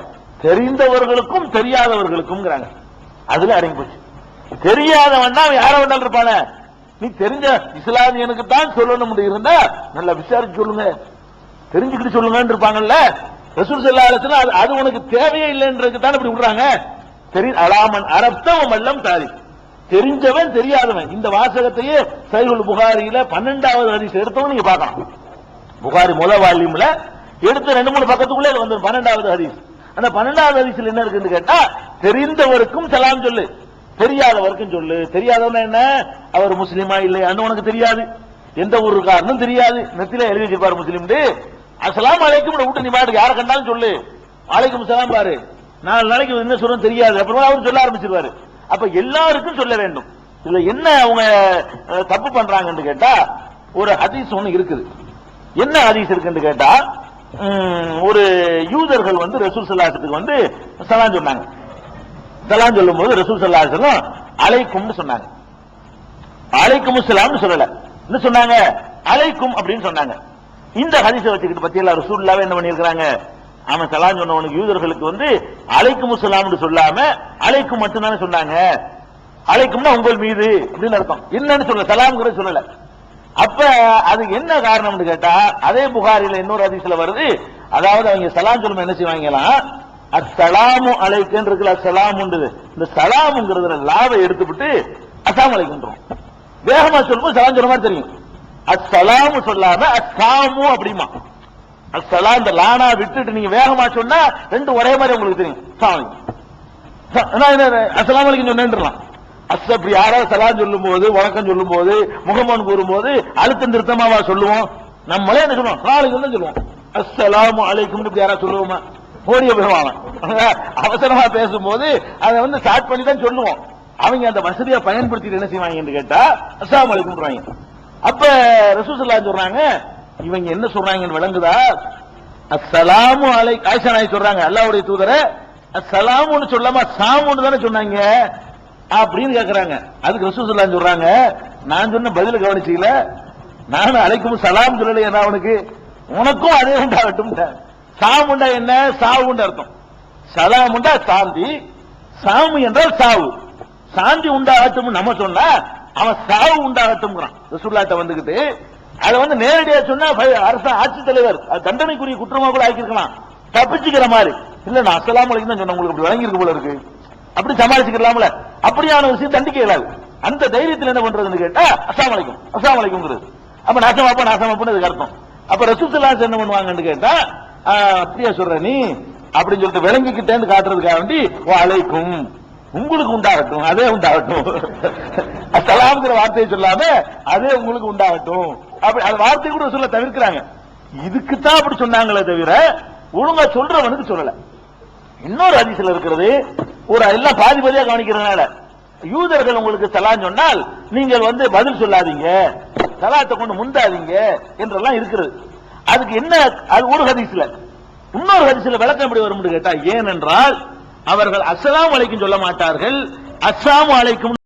தெரிந்தவர்களுக்கும் தெரியாதவர்களுக்கும் அதுல அடங்கி போச்சு. தெரியாதவன் தான் யார வேண்டாலும் இருப்பான. நீ தெரிஞ்ச இஸ்லாமியனுக்கு தான் சொல்லணும் இருந்தா நல்லா விசாரிச்சு சொல்லுங்க, தெரிஞ்சுக்கிட்டு சொல்லுங்கன்னு இருப்பாங்கல்ல. ரசூல் ஸல்லல்லாஹு அலைஹி வஸல்லம் அது உனக்கு தேவையே இல்லைன்றதுக்கு தான் இப்படி விடுறாங்க. அலாமன் அரப்தவம் எல்லாம் தாரி, தெரிஞ்சவன் தெரியாதவன். இந்த வாசகத்தையே சஹீஹுல் புகாரியில 12வது ஹதீஸ் எடுத்தவன் நீங்க பார்க்கலாம். புகாரி முதல் வால்யூம்ல எடுத்து 2-3 பக்கத்துக்குள்ளே வந்து 12வது ஹதீஸ். அந்த 12வது ஹதீஸ்ல என்ன இருக்குன்னு கேட்டா, தெரிந்தவருக்கும் சலாம் சொல்லு, தெரியாதவருக்கும் சொல்லு. தெரியாதவன் என்ன, அவர் முஸ்லிமா இல்லையான்னு உனக்கு தெரியாது, எந்த ஊருக்காரனும் தெரியாது, நெத்தில எழுதி வச்சிருப்பாரு முஸ்லிம். அஸ்ஸலாமு அலைக்கும் விட்டு நீ பாட்டுக்கு யாரை கண்டாலும் சொல்லு, அலைக்கும் சலாம் பாரு, 4 நாளைக்கு என்ன சொல்றது தெரியாது, அப்புறமா அவர் சொல்ல ஆரம்பிச்சிருவாரு. அப்ப எல்லாருக்கும் சொல்ல வேண்டும். இதுல என்ன அவங்க தப்பு பண்றாங்கன்னு கேட்டா, ஒரு ஹதீஸ் ஒண்ணு இருக்குது. என்ன ஹதீஸ் இருக்குன்னு கேட்டா, ஒரு யூதர்கள் ரசூல் ஸல்லல்லாஹு அலைஹி வஸல்லம் சலாம் சொன்னாங்க. சலாம் சொல்லும் போது ரசூல் ஸல்லல்லாஹு அலைஹி வஸல்லம் அலைக்கும் சொன்னாங்க, அலைக்கும் ஸலாம் சொல்லல. என்ன சொன்னாங்க? அலைக்கும் அப்படின்னு சொன்னாங்க. இந்த ஹதீஸை வச்சுக்கிட்டு பத்தியெல்லாம் ரசூலுல்லாஹ் என்ன பண்ணியிருக்காங்க, அவன் சலாம் சொன்னவனுக்கு யூதர்களுக்கு அலைக்கும் ஸலாம் சொல்லாம அலைக்கும் மட்டும் தானே சொன்னாங்க. அலைக்கும்னா உங்கள் மீது அப்படின்னு அர்த்தம், என்னன்னு சொல்ல, சலாம்ங்கிறது சொல்லல. அப்ப அது என்ன காரணம்னு கேட்டா, அதே புகாரில இன்னொரு ஹதீஸ்ல வருது, அதாவது அவங்க சலாம் சொல்லும் என்ன செய்வாங்கலாம், அஸ்ஸலாமு அலைக்கும் இருக்குல்ல, அஸ்ஸலாம் உண்டு, இந்த சலாம்ங்கிறதுல லாவை எடுத்துவிட்டு அஸ்ஸலாமு அலைக்கும் வேகமா சொல்லும்போது சலாம் சொல்ல மாதிரி தெரியும். அஸ்ஸலாமு சொல்லாம அஸ்ஸாமு அப்படிமா, அஸ்ஸலாம் இந்த லானா விட்டுட்டு நீங்க வேகமா சொன்னா ரெண்டு ஒரே மாதிரி உங்களுக்கு தெரியும். அஸ்ஸலாமு அலைக்கும் சொன்னேன்றான். அப்படி யாராவது சலாம் சொல்லும் போது, வணக்கம் சொல்லும் போது, முகமது கூறும் போது அழுத்த நிறுத்தமாவா சொல்லுவோம்? நம்மளே என்ன சொல்லுவோம், நாளைக்கு சொல்லுவோம் அஸ்ஸலாமு அலைக்கும். யாராவது சொல்லுவோமா? ஓடிய போவாங்க. அவசரமா பேசும்போது அதை ஸ்டார்ட் பண்ணி தான் சொல்லுவோம். அவங்க அந்த வசதியை பயன்படுத்திட்டு என்ன செய்வாங்க கேட்டா அஸ்ஸலாமு அலைக்கும். அப்ப ரசூல் ஸல்லல்லாஹு அலைஹி சொல்றாங்க, இவங்க என்ன சொல்றாங்கன்னு விளங்குதா? அஸ்ஸலாமு அலைக்கும் ஆயிஷா நாயகி சொல்றாங்க, அல்லாஹ்வுடைய தூதரே அஸ்ஸலாமுன்னு சொல்லாம சாமுன்னு தானே சொன்னாங்க அப்படின்னு கேக்குறாங்க. அதுக்கு ரசூலுல்லாஹ் சொல்றாங்க, நான் சொன்ன பதில கவனிச்சீங்கள, நான் அலைக்கும் சலாம் சொல்லலையே நான் உனக்கு, உனக்கும் அதே உண்டாகட்டும். சாமுண்டா என்ன? சாவுண்டு அர்த்தம். சலாம் உண்டா சாந்தி, சாமு என்றால் சாவு. சாந்தி உண்டாகட்டும் நம்ம சொன்னா அவன் சாவு உண்டாகட்டும் ரசூலுல்லாஹ் வந்துகிட்டு அதை வந்து நேரடியா சொன்னா அரசு ஆட்சித் தலைவர் தண்டனைக்குரிய குற்றமா கூட ஆக்கிருக்கலாம், தப்பிச்சுக்கிற மாதிரி. இல்ல நான் அஸ்ஸலாமு அலைக்கும் தான் சொன்னேன், உங்களுக்கு வழங்கி இருக்கு போல இருக்கு, அப்படி சமாளிச்சுக்கலாம்ல. அப்படியான விஷயம் தண்டிக்க இயலாது. அந்த தைரியத்தில் என்ன பண்றதுன்னு கேட்டா அஸ்ஸலாமு அலைக்கும் அஸ்ஸலாமு அலைக்கும்ங்கிறது. அப்ப நாசமாப்புன்னு அதுக்கு அர்த்தம். அப்ப ரசூலுல்லாஹ் என்ன பண்ணுவாங்கன்னு கேட்டா, அப்படியா சொல்ற நீ அப்படின்னு சொல்லிட்டு விளங்கிக்கிட்டேன்னு காட்டுறதுக்காக வேண்டி அலைக்கும் உங்களுக்கு உண்டாகட்டும், அதே உண்டாகட்டும், அஸ்ஸலாம்ங்கிற வார்த்தையை சொல்லாம அதே உங்களுக்கு உண்டாகட்டும் அப்படி அந்த வார்த்தை கூட சொல்ல தவிர்க்கிறாங்க. இதுக்குத்தான் அப்படி சொன்னாங்களே தவிர ஒழுங்கா சொல்றவனுக்கு சொல்லல. இன்னொரு ஹதீஸ்ல இருக்கிறது, ஒரு எல்லாம் பாதி பாதியா கவனிக்கிறதுனால, யூதர்கள் உங்களுக்கு சலாம் சொன்னால் நீங்கள் வந்து பதில் சொல்லாதீங்க, சலாத்தை கொண்டு முந்தாதீங்க என்றெல்லாம் இருக்கிறது. அதுக்கு என்ன, அது ஒரு ஹதீஸ்ல. இன்னொரு ஹதீஸ்ல விளக்கம் எப்படி வரும் கேட்டா, ஏனென்றால் அவர்கள் அஸ்ஸலாமு அலைக்கும் சொல்ல மாட்டார்கள், அஸ்ஸலாமு அலைக்கும்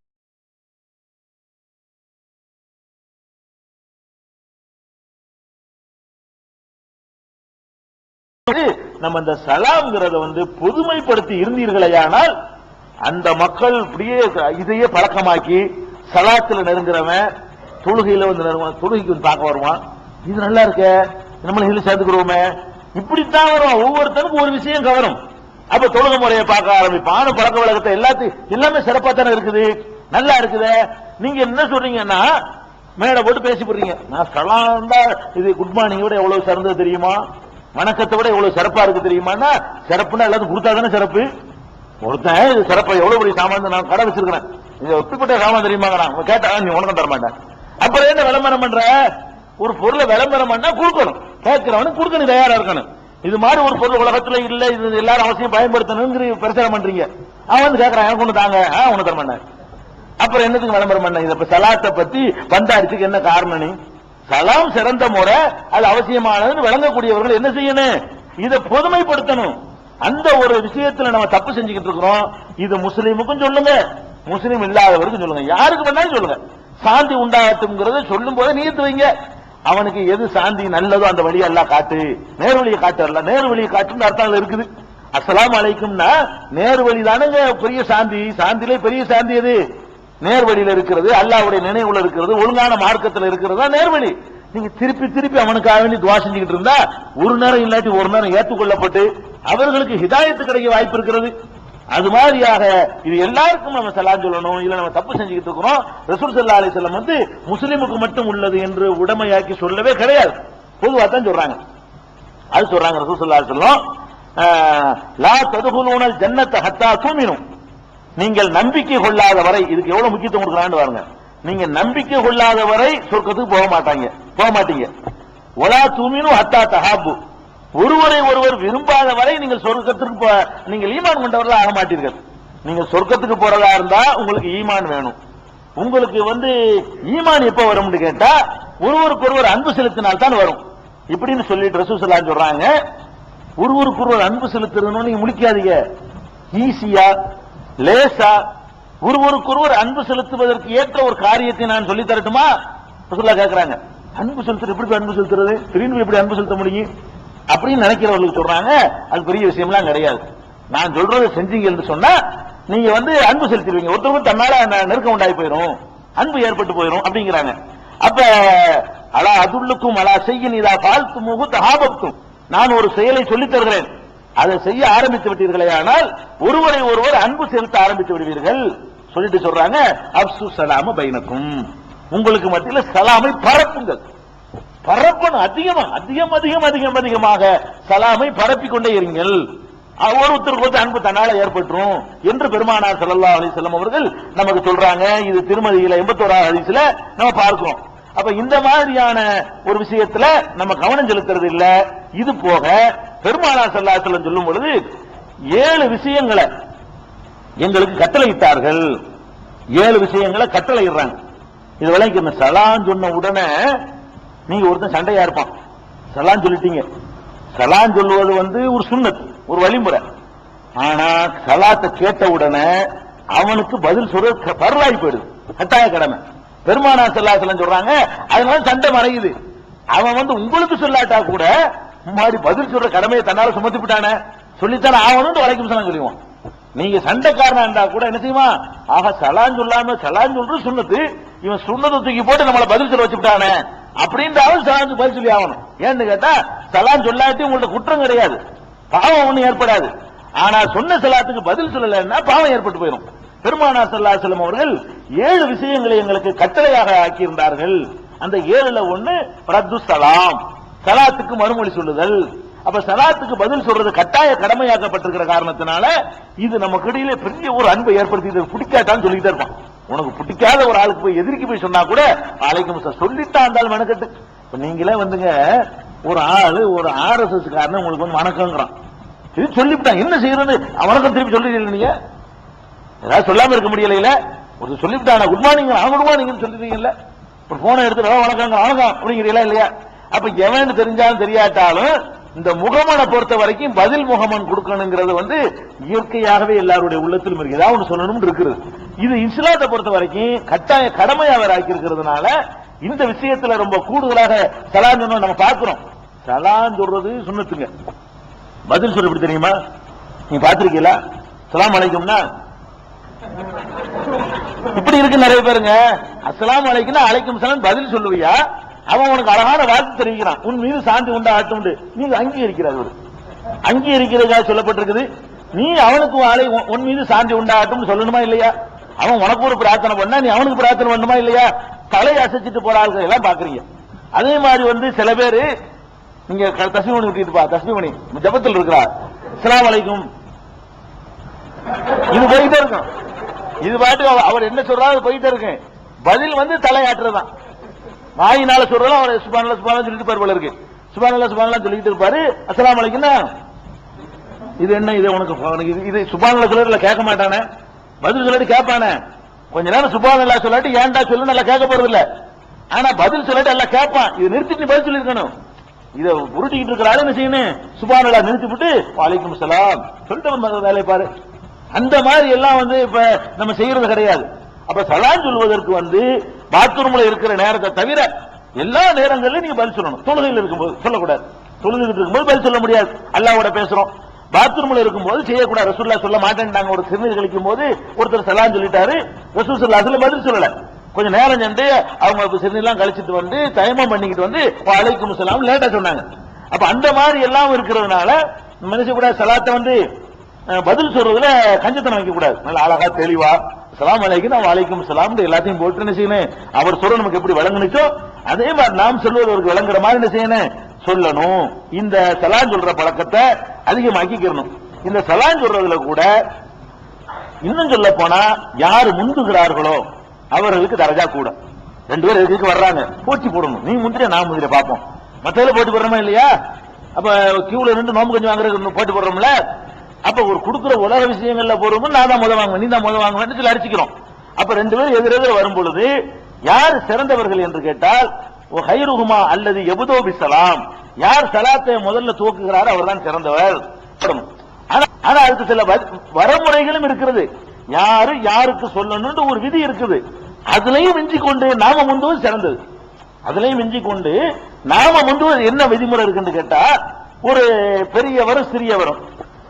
நம்ம இந்த சலாம்ங்கிறத வந்து பொதுமைப்படுத்தி இருந்தீர்களேயானால் அந்த மக்கள் இப்படியே இதையே பழக்கமாக்கி சலாத்துல நெருங்குறவன் தொழுகையில வந்து நெருங்குவான், தொழுகைக்கு வந்து பார்க்க வருவான், இது நல்லா இருக்க நம்ம இதுல சேர்த்துக்கிறோமே, இப்படித்தான் வரும். ஒவ்வொருத்தருக்கும் ஒரு விஷயம் கவரும். அப்ப தொழுகை முறையை பார்க்க ஆரம்பிப்பான், பழக்க வழக்கத்தை எல்லாமே சிறப்பா தானே இருக்குது, நல்லா இருக்குது. நீங்க என்ன சொல்றீங்கன்னா மேடை போட்டு பேசி போடுறீங்க, நான் சலாம் தான் இது குட் மார்னிங் விட எவ்வளவு சிறந்தது தெரியுமா, வணக்கத்தை விட எவ்வளவு சிறப்பா இருக்கு தெரியுமா, சிறப்புன்னா எல்லாத்தையும் கொடுத்தா தானே சிறப்பு. ஒருத்தன் இது சிறப்பா எவ்வளவு பெரிய சாமான் நான் கடை வச்சிருக்கிறேன், இது எப்படிப்பட்ட சாமான் தெரியுமாங்கிறான், கேட்டா நீ உனக்கும் தர மாட்டேன். அப்புறம் என்ன விளம்பரம் பண்ற? ஒரு பொருளை விளம்பரம் பண்ணா கொடுக்கணும், கேட்கிறவனுக்கு கொடுக்க நீ தயாரா இருக்கணும். இது மாதிரி ஒரு பொருள் உலகத்துல இல்ல, இது எல்லாரும் அவசியம் பயன்படுத்தணுங்கிற பிரச்சாரம் பண்றீங்க. அவன் வந்து கேட்கறான், எனக்கு ஒண்ணு தாங்க, ஒண்ணு தர மாட்டேன். அப்புறம் என்னத்துக்கு விளம்பரம் பண்ண? இத சலாத்தை பத்தி பந்தாடிச்சுக்கு என்ன காரணம்? நீ சலாம் சிறந்த முறை, அது அவசியமானதுன்னு விளங்கக்கூடியவர்கள் என்ன செய்யணும்? இதை பொதுமைப்படுத்தணும். அந்த ஒரு விஷயத்துல நம்ம தப்பு செஞ்சுக்கிட்டு இருக்கிறோம். இது முஸ்லீமுக்கும் சொல்லுங்க, முஸ்லீம் இல்லாதவருக்கும் சொல்லுங்க, யாருக்கு வேணாலும் சொல்லுங்க. சாந்தி உண்டாகட்டும்ங்கிறத சொல்லும் போது நீத்து வைங்க. அவனுக்கு எது சாந்தி நல்லதோ அந்த வழியை எல்லாம் காட்டு, நேர் வழியை காட்டுறல, நேர் வழியை காட்டுன்னு அர்த்தம் இருக்குது. அஸ்ஸலாமு அலைக்கும்னா நேர் வழி தானுங்க பெரிய சாந்தி. சாந்திலே பெரிய சாந்தி எது? நேர் வழியில இருக்கிறது, அல்லாஹ்வுடைய நினைவுல இருக்கிறது, ஒழுங்கான மார்க்கத்தில் இருக்கிறது தான் நேர்வழி. நீங்க திருப்பி திருப்பி அவனுக்காக வேண்டி துவா செஞ்சுக்கிட்டு இருந்தா ஒரு நேரம் இல்லாட்டி ஒரு நேரம் ஏற்றுக்கொள்ளப்பட்டு அவர்களுக்கு ஹிதாயத்து கிடைக்க வாய்ப்பு இருக்கிறது. அது மாதிரியாக இது எல்லாருக்கும் நம்ம சலாம் சொல்லணும். இல்ல நம்ம தப்பு செஞ்சுக்கிட்டு இருக்கிறோம். ரசூல் ஸல்லல்லாஹு அலைஹி வஸல்லம் வந்து முஸ்லிமுக்கு மட்டும் உள்ளது என்று உடமையாக்கி சொல்லவே கிடையாது, பொதுவா தான் சொல்றாங்க. அது சொல்றாங்க ரசூல் ஸல்லல்லாஹு அலைஹி வஸல்லம், லா ததுகுலூனல் ஜன்னத ஹத்தா துமினு, நீங்கள் நம்பிக்கை கொள்ளாத வரை, இதுக்கு எவ்வளவு முக்கியத்துவம் கொடுக்கறான்னு பாருங்க. நீங்க நம்பிக்கை கொள்ளாத வரை சொர்க்கத்துக்கு போக மாட்டீங்க. வலா துமினு ஹத்தா தஹாபு, ஒருவரை ஒருவர் விரும்பாத வரை நீங்கள் சொர்க்கத்துக்கு நீங்கள் ஈமான் கொண்டவர்கள் ஆக மாட்டீர்கள். நீங்க சொர்க்கத்துக்கு போறதா இருந்தா உங்களுக்கு ஈமான் வேணும். உங்களுக்கு வந்து ஈமான் எப்ப வரும்னு கேட்டா ஒருவருக்கு ஒருவர் அன்பு செலுத்தினால் தான் வரும். இப்படின்னு சொல்லிட்டு ரசூல் ஸல்லல்லாஹு அலைஹி வஸல்லம் சொல்றாங்க, ஒருவருக்கு ஒருவர் அன்பு செலுத்துறதுன்னு நீங்க முடிக்காதீங்க. ஈஸியா லேசா ஒருவருக்கு ஒருவர் அன்பு செலுத்துவதற்கு ஏற்ற ஒரு காரியத்தை நான் சொல்லி தரட்டுமா? ரசூலுல்லாஹ் கேக்குறாங்க, அன்பு செலுத்துறது எப்படி அன்பு செலுத்துறது, திடீர்னு எப்படி அன்பு செலுத்த முடியும் அப்படின்னு நினைக்கிறவர்களுக்கு சொல்றாங்க, அது பெரிய விஷயம்லாம் கிடையாது. நான் சொல்றதை செஞ்சீங்க என்று சொன்னா நீங்க வந்து அன்பு செலுத்திடுவீங்க. ஒருத்தருக்கு தன்னால நெருக்கம் உண்டாகி போயிடும், அன்பு ஏற்பட்டு போயிடும் அப்படிங்கிறாங்க. அப்ப அலா அதுல்லுக்கும் அலா செய்யின் இதா பால்த்து முகு தஹாபத்தும், நான் ஒரு செயலை சொல்லித் தருகிறேன், அதை செய்ய ஆரம்பித்து விட்டீர்களே ஆனால் ஒருவரை ஒருவர் அன்பு செலுத்த ஆரம்பித்து விடுவீர்கள். சொல்லிட்டு சொல்றாங்க, அப்சு சலாம பைனக்கும், உங்களுக்கு மத்தியில் சலாமை பரப்புங்கள். பரப்பணும், அதிகமாக சலாமை பரப்பிக் கொண்டே இருங்கள். ஒருத்தருக்கு அன்பு தன்னால ஏற்பட்டுரும் என்று பெருமானார் ஸல்லல்லாஹு அலைஹி வஸல்லம் அவர்கள் நமக்கு சொல்றாங்க. இது திருமதியில 81வது ஹதீஸ்ல நம்ம பார்க்கிறோம். அப்ப இந்த மாதிரியான ஒரு விஷயத்துல நம்ம கவனம் செலுத்துறது இல்ல. இது போக பெருமானார் ஸல்லல்லாஹு அலைஹி வஸல்லம் சொல்லும் பொழுது 7 விஷயங்களை எங்களுக்கு கட்டளையிட்டார்கள். 7 விஷயங்களை கட்டளையிடுறாங்க. இது விளங்கிக்கணும். சலாம் சொன்ன உடனே நீங்க ஒருத்தன் சண்டையா இருப்பான், சலான் சொல்லிட்டீங்க. சலான் சொல்லுவது வந்து ஒரு சுன்னத், ஒரு வழிமுறை. ஆனா சலாத்தை கேட்ட உடனே அவனுக்கு பதில் சொல்றது பரவாயி போயிடுது, கட்டாய கடமை. பெருமானார் ஸல்லல்லாஹு அலைஹி வஸல்லம் சொல்றாங்க, அதனால சண்டை மறையுது. அவன் வந்து உங்களுக்கு சொல்லாட்டா கூட மாதிரி பதில் சொல்ற கடமையை தன்னால சுமத்தி விட்டானே, சொல்லித்தானே ஆகணும். வலைக்கும் சலாம் சொல்லுவான். நீங்க சண்டைக்காரனா இருந்தா கூட என்ன செய்வான், ஆக சலான் சொல்லாம சலான் சொல்றது சுன்னத்து, இவன் சுன்னத்தை தூக்கி போட்டு நம்மள பதில் சொல்ல வச்சுட்டானே அப்படின்றாலும் சலான் பதில் சொல்லி ஆகணும். ஏன்னு கேட்டா சலான் சொல்லாட்டி உங்கள்ட்ட குற்றம் கிடையாது, பாவம் ஒண்ணு ஏற்படாது. ஆனா சொன்ன சலாத்துக்கு பதில் சொல்லலைன்னா பாவம் ஏற்பட்டு போயிடும். பெருமானார் ஸல்லல்லாஹு அலைஹி வஸல்லம் அவர்கள் 7 விஷயங்களை எங்களுக்கு கட்டளையாக ஆக்கியிருந்தார்கள். அந்த 7ல ஒண்ணு ரத்து சலாம், சலாத்துக்கு மறுமொழி சொல்லுதல். அப்ப சலாத்துக்கு பதில் சொல்றது கட்டாய கடமையாக்கப்பட்டிருக்கிற காரணத்தினால இது நமக்கு இடையில பெரிய ஒரு அன்பை ஏற்படுத்தி, இது பிடிக்காட்டான்னு சொல்லிட்டே இருப்பான். உனக்கு பிடிக்காத ஒரு ஆளுக்கு போய் எதிர்க்கு போய் சொன்னா கூட அலைக்கும் சொல்லிட்டா இருந்தாலும் மெனக்கட்டு. இப்ப நீங்களே வந்துங்க, ஒரு ஆளு ஒரு RSS காரன் உங்களுக்கு வந்து வணக்கங்கிறான், இது சொல்லிவிட்டான், என்ன செய்யறது, வணக்கம் திருப்பி சொல்லிடுறீங்க. நீங்க ஏதாவது சொல்லாம இருக்க முடியல, ஒரு சொல்லிவிட்டான குட் மார்னிங் குட் மார்னிங் சொல்லிடுறீங்கல்ல, ஒரு போனை எடுத்து வணக்கம் வணக்கம் அப்படிங்கிறீங்களா இல்லையா? அப்ப எவன் தெரிஞ்சாலும் தெரியாட்டாலும் இந்த முகமனை பொறுத்த வரைக்கும் பதில் முகமன் கொடுக்கணுங்கிறது வந்து இயற்கையாகவே எல்லாருடைய உள்ளத்திலும் இருக்கு, ஏதாவது ஒன்று சொல்லணும் இருக்குது. இது இஸ்லாத்தை பொறுத்த வரைக்கும் கட்டாய கடமையா அவர் ஆக்கி இருக்கிறதுனால இந்த விஷயத்துல ரொம்ப கூடுதலாக சலான் சொன்ன நம்ம பார்க்கிறோம். சலான் சொல்றது சுன்னத்துங்க, பதில் சொல்ல எப்படி தெரியுமா? நீங்க பாத்திருக்கீங்களா? சலாம் அலைக்கும்னா இப்படி இருக்கு நிறைய பேருங்க. அஸ்ஸலாமு அலைக்கும்னா அலைக்கும் சலாம் பதில் சொல்லுவியா? அவன் உனக்கு அழகான வாழ்த்து தெரிவிக்கிறான், உன் மீது சாந்தி உண்டா ஆட்டும், நீங்க அங்கீகரிக்கிறார். அங்கீகரிக்கிறதுக்காக சொல்லப்பட்டிருக்குது. நீ அவனுக்கு உன் மீது சாந்தி உண்டாகட்டும் சொல்லணுமா இல்லையா? அவன் உனக்கு ஒரு பிரார்த்தனை பண்ணா நீ அவனுக்கு பிரார்த்தனை பண்ணுமா இல்லையா? தலையை அசைச்சிட்டு போற ஆள்கள் எல்லாம் பாக்குறீங்க. அதே மாதிரி வந்து சில பேரு நீங்க தஸ்மீமணி விட்டுப்பா, தஸ்மீமணி ஜபத்தில் இருக்கிறா, அஸ்ஸலாமு அலைக்கும், இது போயிட்டே இருக்கும். இது பாட்டு அவர் என்ன சொல்றாரு போயிட்டே இருக்கு. பதில் வந்து தலையாட்டுறதான், வாயினால சொல்றதும் அவர் சுப்ஹானல்லாஹ் சுப்ஹானல்லாஹ் சொல்லிட்டு போல இருக்கு. சுப்ஹானல்லாஹ் சுப்ஹானல்லாஹ் சொல்லிட்டு இருப்பாரு. அஸ்ஸலாமு அலைக்கும்னா இது என்ன, இது உனக்கு இது சுப்ஹானல்லாஹ் சொல்லல கேட்க மாட்டானே, பதில் சொல்லிட்டு கேட்பானே. கொஞ்ச நேரம் சுப்ஹானல்லாஹ் சொல்லாட்டி ஏன்டா சொல்லு நல்லா கேட்க போறது இல்ல. ஆனா பதில் சொல்லிட்டு எல்லாம் கேட்பான். இது நிறுத்திட்டு பதில் சொல்லிருக்கணும். இதை உருட்டிக்கிட்டு இருக்கிறாரு என்ன செய்யணும், சுப்ஹானல்லாஹ் நிறுத்தி விட்டு வலைக்கும் சலாம் சொல்லிட்டு வேலை பாரு. அந்த மாதிரி எல்லாம் வந்து இப்ப நம்ம செய்யறது கிடையாது. அப்ப சலாம் சொல்வதற்கு வந்து பாத்ரூம்ல இருக்கிற நேரத்தை தவிர எல்லா நேரங்களிலும் நீங்க பதில் சொல்லணும். தொழுகையில் இருக்கும்போது சொல்லக்கூடாது, தொழுதுகிட்டு இருக்கும்போது பதில் சொல்ல முடியாது, அல்லாஹ்வோட பேசுறோம். பாத்ரூம்ல இருக்கும்போது செய்யக்கூடாது, ரசூலுல்லாஹ் சொல்ல மாட்டேன்ட்டாங்க. ஒரு சிறுநீர் கழிக்கும் போது ஒருத்தர் சலாம் சொல்லிட்டாரு, ரசூல் ஸல்லல்லாஹு அலைஹி வஸல்லம் பதில் சொல்லல. கொஞ்சம் நேரம் சென்று அவங்க சிறுநீர்லாம் கழிச்சிட்டு வந்து தயமம் பண்ணிக்கிட்டு வந்து வலைக்கும் சலாம் லேட்டா சொன்னாங்க. அப்ப அந்த மாதிரி எல்லாம் இருக்கிறதுனால மனுஷ கூட சலாத்தை வந்து பதில் சொல்றதுல கஞ்சத்தனம் வைக்க கூடாது. நல்ல அழகா தெளிவா சலாம் அலைக்கும் வலைக்கும் சலாம் எல்லாத்தையும் போட்டு என்ன செய்யணும், அவர் சொல்ற நமக்கு எப்படி விளங்குனுச்சோ அதே மாதிரி நாம் சொல்வதற்கு விளங்குற மாதிரி என்ன செய்யணும் சொல்லணும். இந்த சலான் சொல்ற பழக்கத்தை அதிகமாக்கிக்கணும். இந்த சலான் சொல்றதுல கூட இன்னும் சொல்ல போனா யாரு முந்துகிறார்களோ அவர்களுக்கு தரஜா கூட. 2 பேர் எதுக்கு வர்றாங்க, போட்டி போடணும். நீ முந்திர நான் முந்திர பார்ப்போம், மத்ததுல போட்டி போடுறோமா இல்லையா? அப்ப கியூல நின்று நோம்பு கொஞ்சம் வாங்குறது போட்டி போடுறோம்ல. அப்ப ஒரு கொடுக்குற உலக விஷயங்கள்ல போறோம், நான் தான் முதல் வாங்குவேன் நீ தான் முதல் வாங்குவேன் சொல்லி அடிச்சுக்கிறோம். அப்ப 2 பேர் எதிரெதிர வரும் பொழுது யார் சிறந்தவர்கள் என்று கேட்டால் ஹைருஹுமா அல்லது எபுதோ பிஸ்ஸலாம், யார் சலாத்தை முதல்ல துவக்குகிறாரோ அவர் தான் சிறந்தவர். ஆனா அதுக்கு சில வரமுறைகளும் இருக்கிறது, யாரு யாருக்கு சொல்லணும் ஒரு விதி இருக்குது. அதுலயும் மிஞ்சி கொண்டு நாம முந்துவது சிறந்தது. அதுலயும் மிஞ்சி கொண்டு நாம முந்துவது என்ன விதிமுறை இருக்குன்னு கேட்டா, ஒரு பெரியவரும் சிறியவரும்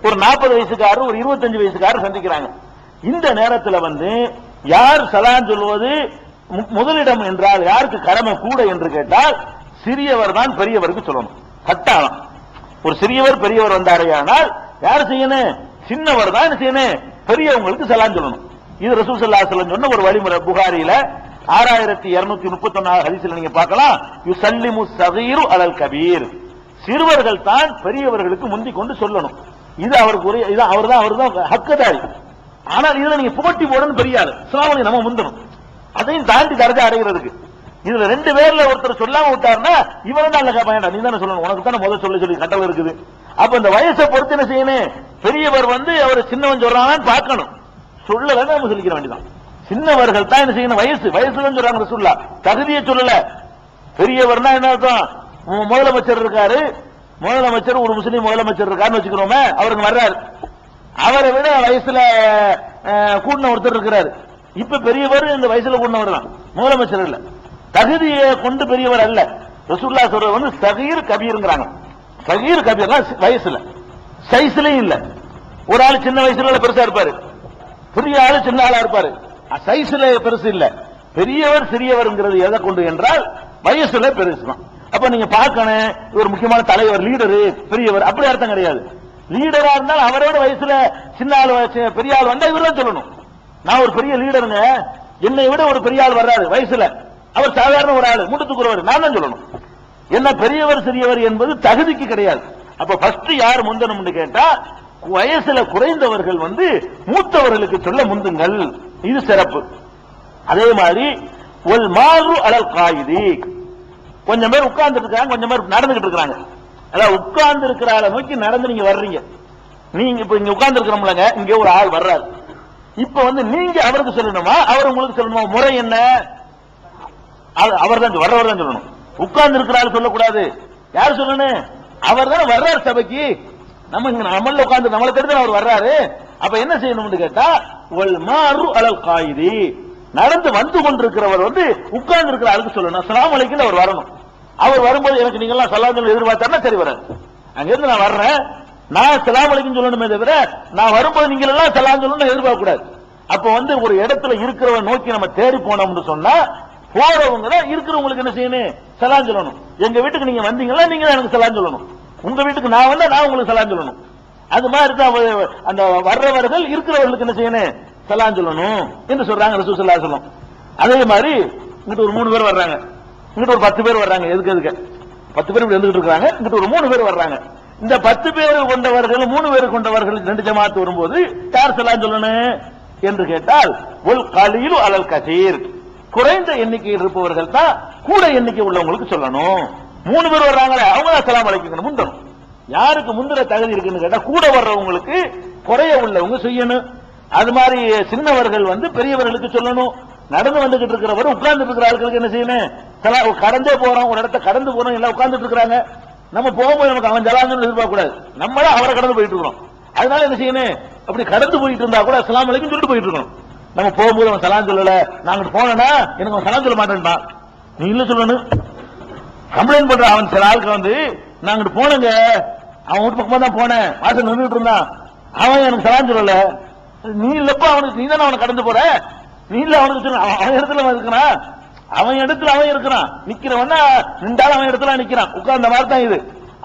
ஒரு 40 வயசுக்காரர் ஒரு 25 வயசுக்காரர் சந்திக்கிறாங்க. இந்த நேரத்தில் வந்து யார் சலாம் சொல்வது முதலிடம் என்றால் யாருக்கு கடமை கூட என்று கேட்டால் சிறியவர் தான் பெரியவருக்கு சொல்லணும். கட்டாயம் ஒரு சிறியவர் பெரியவர் வந்தாரையானால் யார் செய்யணும், சின்னவர் தான் செய்யணும் பெரியவங்களுக்கு சலாம் சொல்லணும். இது ரசூல் ஸல்லல்லாஹு அலைஹி வஸல்லம் சொன்ன ஒரு வழிமுறை. புகாரில 6231 ஹதீஸ்ல நீங்க பார்க்கலாம், யுஸல்லிமு ஸகீரு அலல் கபீர், சிறுவர்கள் தான் பெரியவர்களுக்கு முந்தி கொண்டு சொல்லணும். இது அவருக்கு இது அவர்தான் ஹக்குதாரி. ஆனால் இதுல நீங்க போட்டி போடணும், பெரிய ஆளு சலாமலை நம்ம முந்தணும், அதையும் தாண்டி தரஜா அடைகிறதுக்கு. இதுல 2 பேர்ல ஒருத்தர் சொல்லாம விட்டாருன்னா இவன் தான் கேட்பான், நீ தானே சொல்லணும், உனக்கு தானே முதல் சொல்லி கட்டளை இருக்குது. அப்ப இந்த வயசை பொறுத்து என்ன செய்யணும், பெரியவர் வந்து அவர் சின்னவன் சொல்றான்னு பார்க்கணும், சொல்லல நம்ம சொல்லிக்கிற வேண்டியதான். சின்னவர்கள் தான் என்ன செய்யணும், வயசுல சொல்றாங்க ரசூலுல்லாஹ், தகுதியை சொல்லல. பெரியவர்னா என்ன அர்த்தம்? முதலமைச்சர் இருக்காரு, முதலமைச்சர் ஒரு முஸ்லீம் முதலமைச்சர் இருக்காருன்னு வச்சுக்கிறோமே, அவருக்கு வர்றாரு. அவரை விட வயசுல கூடின ஒருத்தர் இருக்கிறாரு. இப்ப பெரியவர் இந்த வயசுல கூடினவர் தான், முதலமைச்சர் இல்ல. தகுதியை கொண்டு பெரியவர் அல்ல. ரசூலுல்லாஹ் சொல்றது வந்து சகீர் கபீர்ங்கறாங்க. சகீர் கபீர்னா வயசுல, சைஸ்லயும் இல்ல. ஒரு ஆளு சின்ன வயசுல பெருசா இருப்பாரு, பெரிய ஆளு சின்ன ஆளா இருப்பாரு. சைஸ்ல பெருசு இல்ல. பெரியவர் சிறியவர்ங்கிறது எதை கொண்டு என்றால் வயசுல பெருசு தான். அப்ப நீங்க பார்க்கணும், ஒரு முக்கியமான தலைவர், லீடரு, பெரியவர், அப்படி அர்த்தம் கிடையாது. லீடரா இருந்தால் அவரோட வயசுல சின்ன ஆள் பெரிய ஆள் வந்தா இவர்தான் சொல்லணும். நான் ஒரு பெரிய லீடருங்க, என்னை விட ஒரு பெரிய ஆள் வர்றாரு வயசுல, அவர் சாதாரண ஒரு ஆள், மூட்டத்துக்குறவர், நான் தான் சொல்லணும். என்ன பெரியவர் சிறியவர் என்பது தகுதிக்கு கிடையாது. அப்ப ஃபர்ஸ்ட் யார் முந்தணும்னு கேட்டா, வயசுல குறைந்தவர்கள் வந்து மூத்தவர்களுக்கு சொல்ல முந்துங்கள், இது சிறப்பு. அதே மாதிரி ஒல் மாறு அலல் காயிதி, கொஞ்சம் பேர் உட்கார்ந்து இருக்காங்க, கொஞ்சம் பேர் நடந்துகிட்டு இருக்காங்க. அதாவது உட்கார்ந்து இருக்கிற ஆளை நோக்கி நடந்து நீங்க வர்றீங்க. நீங்க இப்ப இங்க உட்கார்ந்து இருக்கிறோம்லங்க, இங்க ஒரு ஆள் வர்றாரு. இப்ப வந்து நீங்க அவருக்கு சொல்லணுமா, அவர் உங்களுக்கு சொல்லணுமா? முறை என்ன? அவர் தான் வர்றவர் தான் சொல்லணும். உட்கார்ந்து இருக்கிற ஆள் சொல்லக்கூடாது. யார் சொல்லணும்? அவர் தான் வர்றாரு சபைக்கு. நம்ம இங்க நம்மள உட்கார்ந்து நம்மளை தெரிஞ்சு அவர் வர்றாரு. அப்ப என்ன செய்யணும்னு கேட்டா, ஒல் மாறு அலல் காயிதி, நடந்து வந்து கொண்டிருக்கிறவர் வந்து உட்கார்ந்து இருக்கிற ஆளுக்கு சொல்லணும் அஸ்ஸலாமு அலைக்கும் அவர் வரணும். அவர் வரும்போது எனக்கு நீங்க எல்லாம் சலாம் சொல்லி எதிர்பார்த்தா சரி வராது. அங்க இருந்து நான் வர்றேன், நான் சலாம் அலைக்கும் சொல்லணுமே தவிர நான் வரும்போது நீங்க எல்லாம் சலாம் சொல்லணும்னு எதிர்பார்க்க கூடாது. அப்ப வந்து ஒரு இடத்துல இருக்கிறவங்க நோக்கி நம்ம தேடி போனோம்னு சொன்னா, போறவங்க தான் இருக்கிறவங்களுக்கு என்ன செய்யணும்? சலாம் சொல்லணும். எங்க வீட்டுக்கு நீங்க வந்தீங்களா, நீங்க தான் எனக்கு சலாம் சொல்லணும். உங்க வீட்டுக்கு நான் வந்தா நான் உங்களுக்கு சலாம் சொல்லணும். அது மாதிரி தான் அந்த வர்றவர்கள் இருக்கிறவர்களுக்கு என்ன செய்யணும்? சலாம் சொல்லணும் என்று சொல்றாங்க ரசூலுல்லாஹி ஸல்லல்லாஹு அலைஹி வஸல்லம். அதே மாதிரி இங்கிட்ட ஒரு 3 பேர் வர்றாங்க, இங்கிட்ட ஒரு 10 பேர் வர்றாங்க. எதுக்கு 10 பேர் இருந்துட்டு இருக்காங்க, இங்கிட்ட ஒரு 3 பேர் வர்றாங்க. இந்த 10 பேர் கொண்டவர்கள் 3 பேர் கொண்டவர்கள் 2 ஜமாத் வரும்போது யார் சலாம் சொல்லணும் என்று கேட்டால், ஒல் கலீலு அலல் கசீர், குறைந்த எண்ணிக்கையில் இருப்பவர்கள் தான் கூட எண்ணிக்கை உள்ளவங்களுக்கு சொல்லணும். 3 பேர் வர்றாங்களே, அவங்க தான் சலாம் அலைக்கும் முந்தணும். யாருக்கு முந்திர தகுதி இருக்குன்னு கேட்டா, கூட வர்றவங்களுக்கு குறைய உள்ளவங்க செய்யணும். அது மாதிரி சின்னவர்கள் வந்து பெரியவர்களுக்கு சொல்லணும். நடந்து வந்துகிட்டு இருக்கிறவர் உட்கார்ந்து இருக்கிற ஆட்களுக்கு என்ன செய்யணும்? கடந்தே போறோம், ஒரு இடத்த கடந்து போறோம், எல்லாம் உட்கார்ந்துட்டு இருக்காங்க. நம்ம போகும்போது நமக்கு அவன் ஜலான்னு எதிர்பார்க்க கூடாது, நம்மளா அவரை கடந்து போயிட்டு இருக்கணும். அதனால என்ன செய்யணும்? அப்படி கடந்து போயிட்டு இருந்தா கூட அஸ்ஸலாமு அலைக்கும் சொல்லிட்டு போயிட்டு இருக்கணும். நம்ம போகும்போது அவன் சலாம் சொல்லல, நாங்க போனா எனக்கு அவன் சலாம் சொல்ல மாட்டேன்டான், நீ இல்ல சொல்லணும். கம்ப்ளைண்ட் பண்ற அவன் சில ஆளுக்கு வந்து, நாங்க போனங்க, அவன் வீட்டு பக்கமா தான் போனேன், வாசல் நின்றுட்டு இருந்தான், அவன் எனக்கு சலாம் சொல்லல. நீ இல்லப்பா, அவனுக்கு நீ தானே அவனை கடந்து போற, நீ இல்ல அவனுக்கு சொல்ல. அவன் இடத்துல இருக்கிறான், அவன் இடத்துல அவன் இருக்கிறான், நிக்கிறவனா நின்றாலும் அவன் இடத்துல நிக்கிறான், உட்கார்ந்த மாதிரி தான் இது.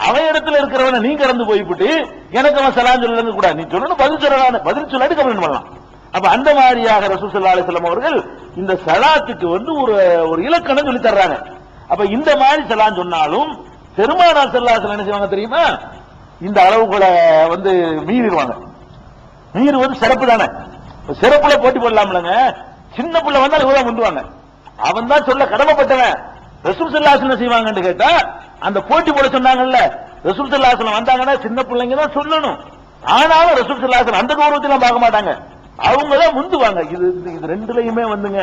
அவன் இடத்துல இருக்கிறவன நீ கடந்து போய்விட்டு எனக்கு அவன் சலாம் சொல்லலன்னு கூட நீ சொல்லணும், பதில் சொல்லலாம், பதில் சொல்லாட்டி கம்ப்ளைண்ட் பண்ணலாம். அப்ப அந்த மாதிரியாக ரசூல் ஸல்லல்லாஹு அலைஹி வஸல்லம் அவர்கள் இந்த சலாத்துக்கு வந்து ஒரு இலக்கணம் சொல்லி தர்றாங்க. அப்ப இந்த மாதிரி சலாம் சொன்னாலும் பெருமானார் ஸல்லல்லாஹு அலைஹி வஸல்லம் என்ன செய்வாங்க தெரியுமா? இந்த அளவுகளை வந்து மீறிடுவாங்க. மீறுவது சிறப்பு தானே, சிறப்புல போட்டி போடலாம்லங்க. சின்ன பிள்ளை வந்தா இவங்க முந்துவாங்க, அவன் தான் சொல்ல கடமைப்பட்டவன். ரசூல் ஸல்லல்லாஹு அலைஹி வஸல்லம் செய்வாங்கன்னு கேட்டா, அந்த போட்டி போட சொன்னாங்கல்ல, ரசூல் ஸல்லல்லாஹு அலைஹி வஸல்லம் வந்தாங்கன்னா சின்ன பிள்ளைங்க தான் சொல்லணும். ஆனாலும் ரசூல் ஸல்லல்லாஹு அலைஹி வஸல்லம் அந்த கௌரவத்தையும் பார்க்க மாட்டாங்க, அவங்க தான் முந்துவாங்க. இது ரெண்டுலயுமே வந்துங்க,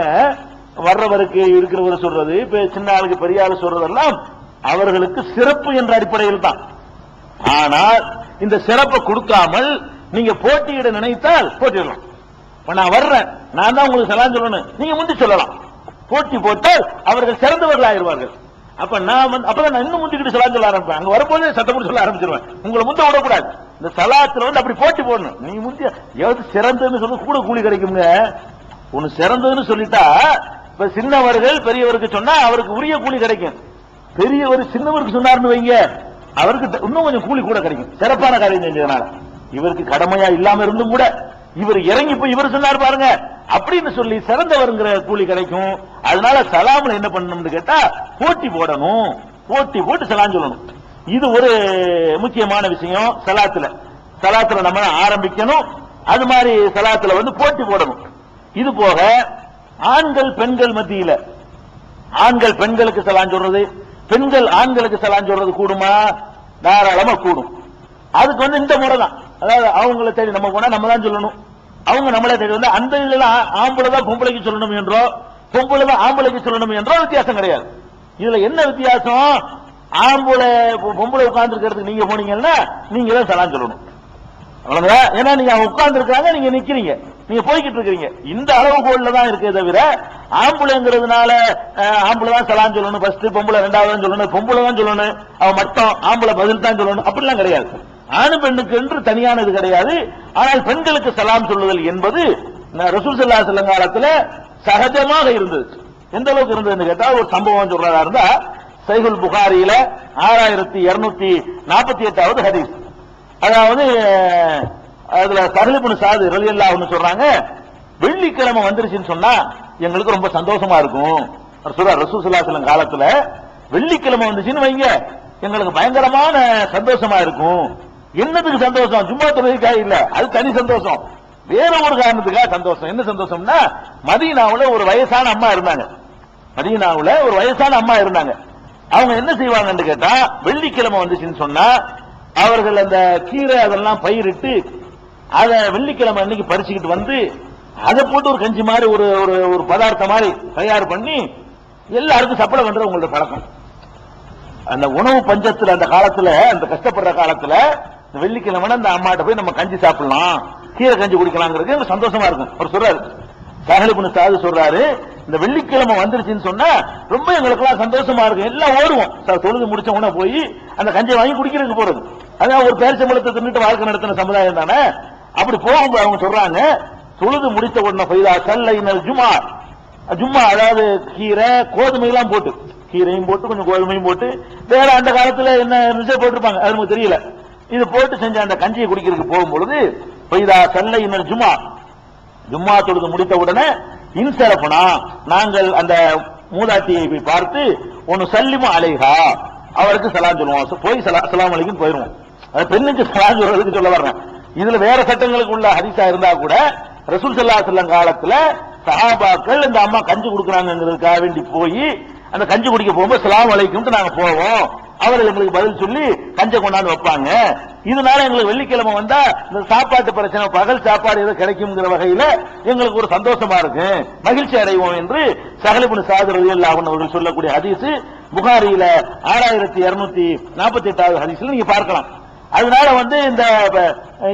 வர்றவருக்கு இருக்கிறவர் சொல்றது, இப்ப சின்ன ஆளுக்கு பெரிய ஆளு சொல்றதெல்லாம் அவர்களுக்கு சிறப்பு என்ற அடிப்படையில் தான். ஆனால் இந்த சிறப்பை கொடுக்காமல் நீங்க போட்டியிட நினைத்தால் போட்டியிடலாம். நான் வர்றேன், நான் தான் உங்களுக்கு சலாம் சொல்லணும், நீங்க முந்தி சொல்லலாம். போட்டி போட்டால் அவர்கள் சிறந்தவர்கள் ஆயிடுவார்கள். அப்ப நான் அப்பதான் நான் இன்னும் முந்திக்கிட்டு சலாம் சொல்ல ஆரம்பிப்பேன். அங்க வரும்போது சத்தப்படி சொல்ல ஆரம்பிச்சிருவேன். உங்களை முந்த விடக்கூடாது. இந்த சலாத்துல வந்து அப்படி போட்டி போடணும். நீ முந்தி எது சிறந்ததுன்னு சொல்லி கூட கூலி கிடைக்குங்க. ஒன்னு சிறந்ததுன்னு சொல்லிட்டா, இப்ப சின்னவர்கள் பெரியவருக்கு சொன்னா அவருக்கு உரிய கூலி கிடைக்கும். பெரியவர் சின்னவருக்கு சொன்னார்னு வைங்க, அவருக்கு இன்னும் கொஞ்சம் கூலி கூட கிடைக்கும், சிறப்பான காரியம் செஞ்சதுனால. இவருக்கு கடமையா இல்லாம இருந்தும் கூட இவர் இறங்கி போய் இவர் சொன்னார் பாருங்க அப்படின்னு சொல்லி சிறந்தவருங்கிற கூலி கிடைக்கும். அதனால சலாம்ல என்ன பண்ணணும்னு கேட்டா, போட்டி போடணும், போட்டி போட்டு சலாம் சொல்லணும். இது ஒரு முக்கியமான விஷயம். சலாத்துல நம்ம ஆரம்பிக்கணும், அது மாதிரி சலாத்துல வந்து போட்டி போடணும். இது போக ஆண்கள் பெண்கள் மத்தியில, ஆண்கள் பெண்களுக்கு சலாம் சொல்றது, பெண்கள் ஆண்களுக்கு சலாம் சொல்றது கூடுமா? தாராளமா கூடும். அதுக்கு வந்து இந்த முறை தான், அதாவது அவங்களை தேடி நம்ம போனா நம்ம தான் சொல்லணும், அவங்க நம்மளே தேடி வந்து அந்த இதுல ஆம்பளை தான் பொம்பளைக்கு சொல்லணும் என்றோ, பொம்பளை தான் ஆம்பளைக்கு சொல்லணும் என்றோ வித்தியாசம் கிடையாது. இதுல என்ன வித்தியாசம்? ஆம்பளை பொம்பளை உட்கார்ந்து இருக்கிறதுக்கு நீங்க போனீங்கன்னா நீங்க தான் சலாம் சொல்லணும். அவ்வளவுதான். ஏன்னா நீங்க உட்கார்ந்து இருக்காங்க, நீங்க நிக்கிறீங்க, நீங்க போய்கிட்டு இருக்கிறீங்க. இந்த அளவுகோல்ல தான் இருக்கே தவிர ஆம்பளைங்கிறதுனால ஆம்பளை தான் சலாம் சொல்லணும், ஃபர்ஸ்ட் பொம்பளை ரெண்டாவது தான் சொல்லணும், பொம்பளை தான் சொல்லணும், அவன் மட்டும் ஆம்பளை பதில் தான் சொல்லணும், அப்படிலாம் கிடையாது. ஆணு பெண்ணுக்கு என்று தனியானது கிடையாது. ஆனால் பெண்களுக்கு சலாம் சொல்லுதல் என்பது ரசூல் ஸல்லல்லாஹு அலைஹி வஸல்லம் காலத்துல சகஜமாக இருந்தது. எந்த அளவுக்கு இருந்ததுன்னு கேட்டா, ஒரு சம்பவம் சொல்றதா இருந்தா சஹீஹுல் புகாரியில 6248வது ஹதீஸ். அதாவது அதுல சஹல் இப்னு சஅத் ரலியல்லாஹு அன்ஹு சொல்றாங்க, வெள்ளிக்கிழமை வந்துருச்சுன்னு சொன்னா எங்களுக்கு ரொம்ப சந்தோஷமா இருக்கும். ரசூல் ஸல்லல்லாஹு அலைஹி வஸல்லம் காலத்துல வெள்ளிக்கிழமை வந்துச்சுன்னு வைங்க, எங்களுக்கு பயங்கரமான சந்தோஷமா இருக்கும். என்னத்துக்கு சந்தோஷம்? ஜும்மா தொழுகைக்காக இல்ல, அது தனி சந்தோஷம். வேற ஒரு காரணத்துக்காக சந்தோஷம். என்ன சந்தோஷம்னா, மதீனாவுல ஒரு வயசான அம்மா இருந்தாங்க. மதீனாவுல ஒரு வயசான அம்மா இருந்தாங்க. அவங்க என்ன செய்வாங்கன்னு கேட்டா, வெள்ளிக்கிழமை வந்துச்சுன்னு சொன்னா அவர்கள் அந்த கீரை அதெல்லாம் பயிரிட்டு அதை வெள்ளிக்கிழமை அன்னைக்கு பறிச்சுக்கிட்டு வந்து அதை போட்டு ஒரு கஞ்சி மாதிரி ஒரு ஒரு பதார்த்தம் மாதிரி தயார் பண்ணி எல்லாருக்கும் சப்ளை பண்றது உங்களோட பழக்கம். அந்த உணவு பஞ்சத்துல அந்த காலத்துல, அந்த கஷ்டப்படுற காலத்துல வெள்ளிக்கிழமை அந்த அம்மாட்ட போய் நம்ம கஞ்சி சாப்பிடலாம், கீரை கஞ்சி குடிக்கலாங்கிறது சந்தோஷமா இருக்கும். அவர் சொல்றாரு, சஹல் இப்னு சஅத் சொல்றாரு, இந்த வெள்ளிக்கிழமை வந்துருச்சுன்னு சொன்னா ரொம்ப எங்களுக்கு எல்லாம் சந்தோஷமா இருக்கும். எல்லாம் ஓடுவோம், தொழுது முடிச்ச உடனே போய் அந்த கஞ்சியை வாங்கி குடிக்கிறதுக்கு போறது. அதான் ஒரு பேரிச்சம்பழத்தை தின்னுட்டு வாழ்க்கை நடத்தின சமுதாயம் தானே. அப்படி போகும்போது அவங்க சொல்றாங்க, தொழுது முடித்த உடனே பைதா சல்லைனல் ஜும்ஆ, ஜும்மா அதாவது கீரை கோதுமை எல்லாம் போட்டு, கீரையும் போட்டு கொஞ்சம் கோதுமையும் போட்டு, வேற அந்த காலத்துல என்ன ரிசர்வ் போட்டிருப்பாங்க அது நமக்கு தெரியல, இது போட்டு செஞ்ச அந்த கஞ்சியை குடிக்கிறதுக்கு போகும்பொழுது பைதா சல்லைனல் ஜும்ஆ, ஜும்மா தொழுது முடித்த உடனே இன்சரஃபனா, நாங்கள் அந்த மூதாட்டியை போய் பார்த்து ஒன்னு சல்லிமு அலைஹா, அவருக்கு சலாம் சொல்லுவோம், போய் சலாம் அலைக்கும் போயிருவோம். அது பெண்ணுக்கு சலாம் சொல்றதுக்கு சொல்ல வர்றேன். இதுல வேற சட்டங்களுக்கு உள்ள ஹதீஸா இருந்தா கூட ரசூல் ஸல்லல்லாஹு அலைஹி வஸல்லம் காலத்துல சஹாபாக்கள் இந்த அம்மா கஞ்சி குடுக்குறாங்கிறதுக்காக வேண்டி போய் அந்த கஞ்சி குடிக்க போகும்போது சலாம் அலைக்கும் நாங்க போவோம், அவர்கள் எங்களுக்கு பதில் சொல்லி கஞ்சை கொண்டாந்து வைப்பாங்க. இதனால எங்களுக்கு வெள்ளிக்கிழமை வந்தா இந்த சாப்பாட்டு பிரச்சனை, பகல் சாப்பாடு ஏதோ கிடைக்கும்ங்கிற வகையில எங்களுக்கு ஒரு சந்தோஷமா இருக்கு, மகிழ்ச்சி அடைவோம் என்று சஹல் இப்னு சஅத் ரலியல்லாஹு அன்ஹு அவர்கள் சொல்லக்கூடிய ஹதீஸ் புகாரியில 6248வது ஹதீஸ்ல நீங்க பார்க்கலாம். அதனால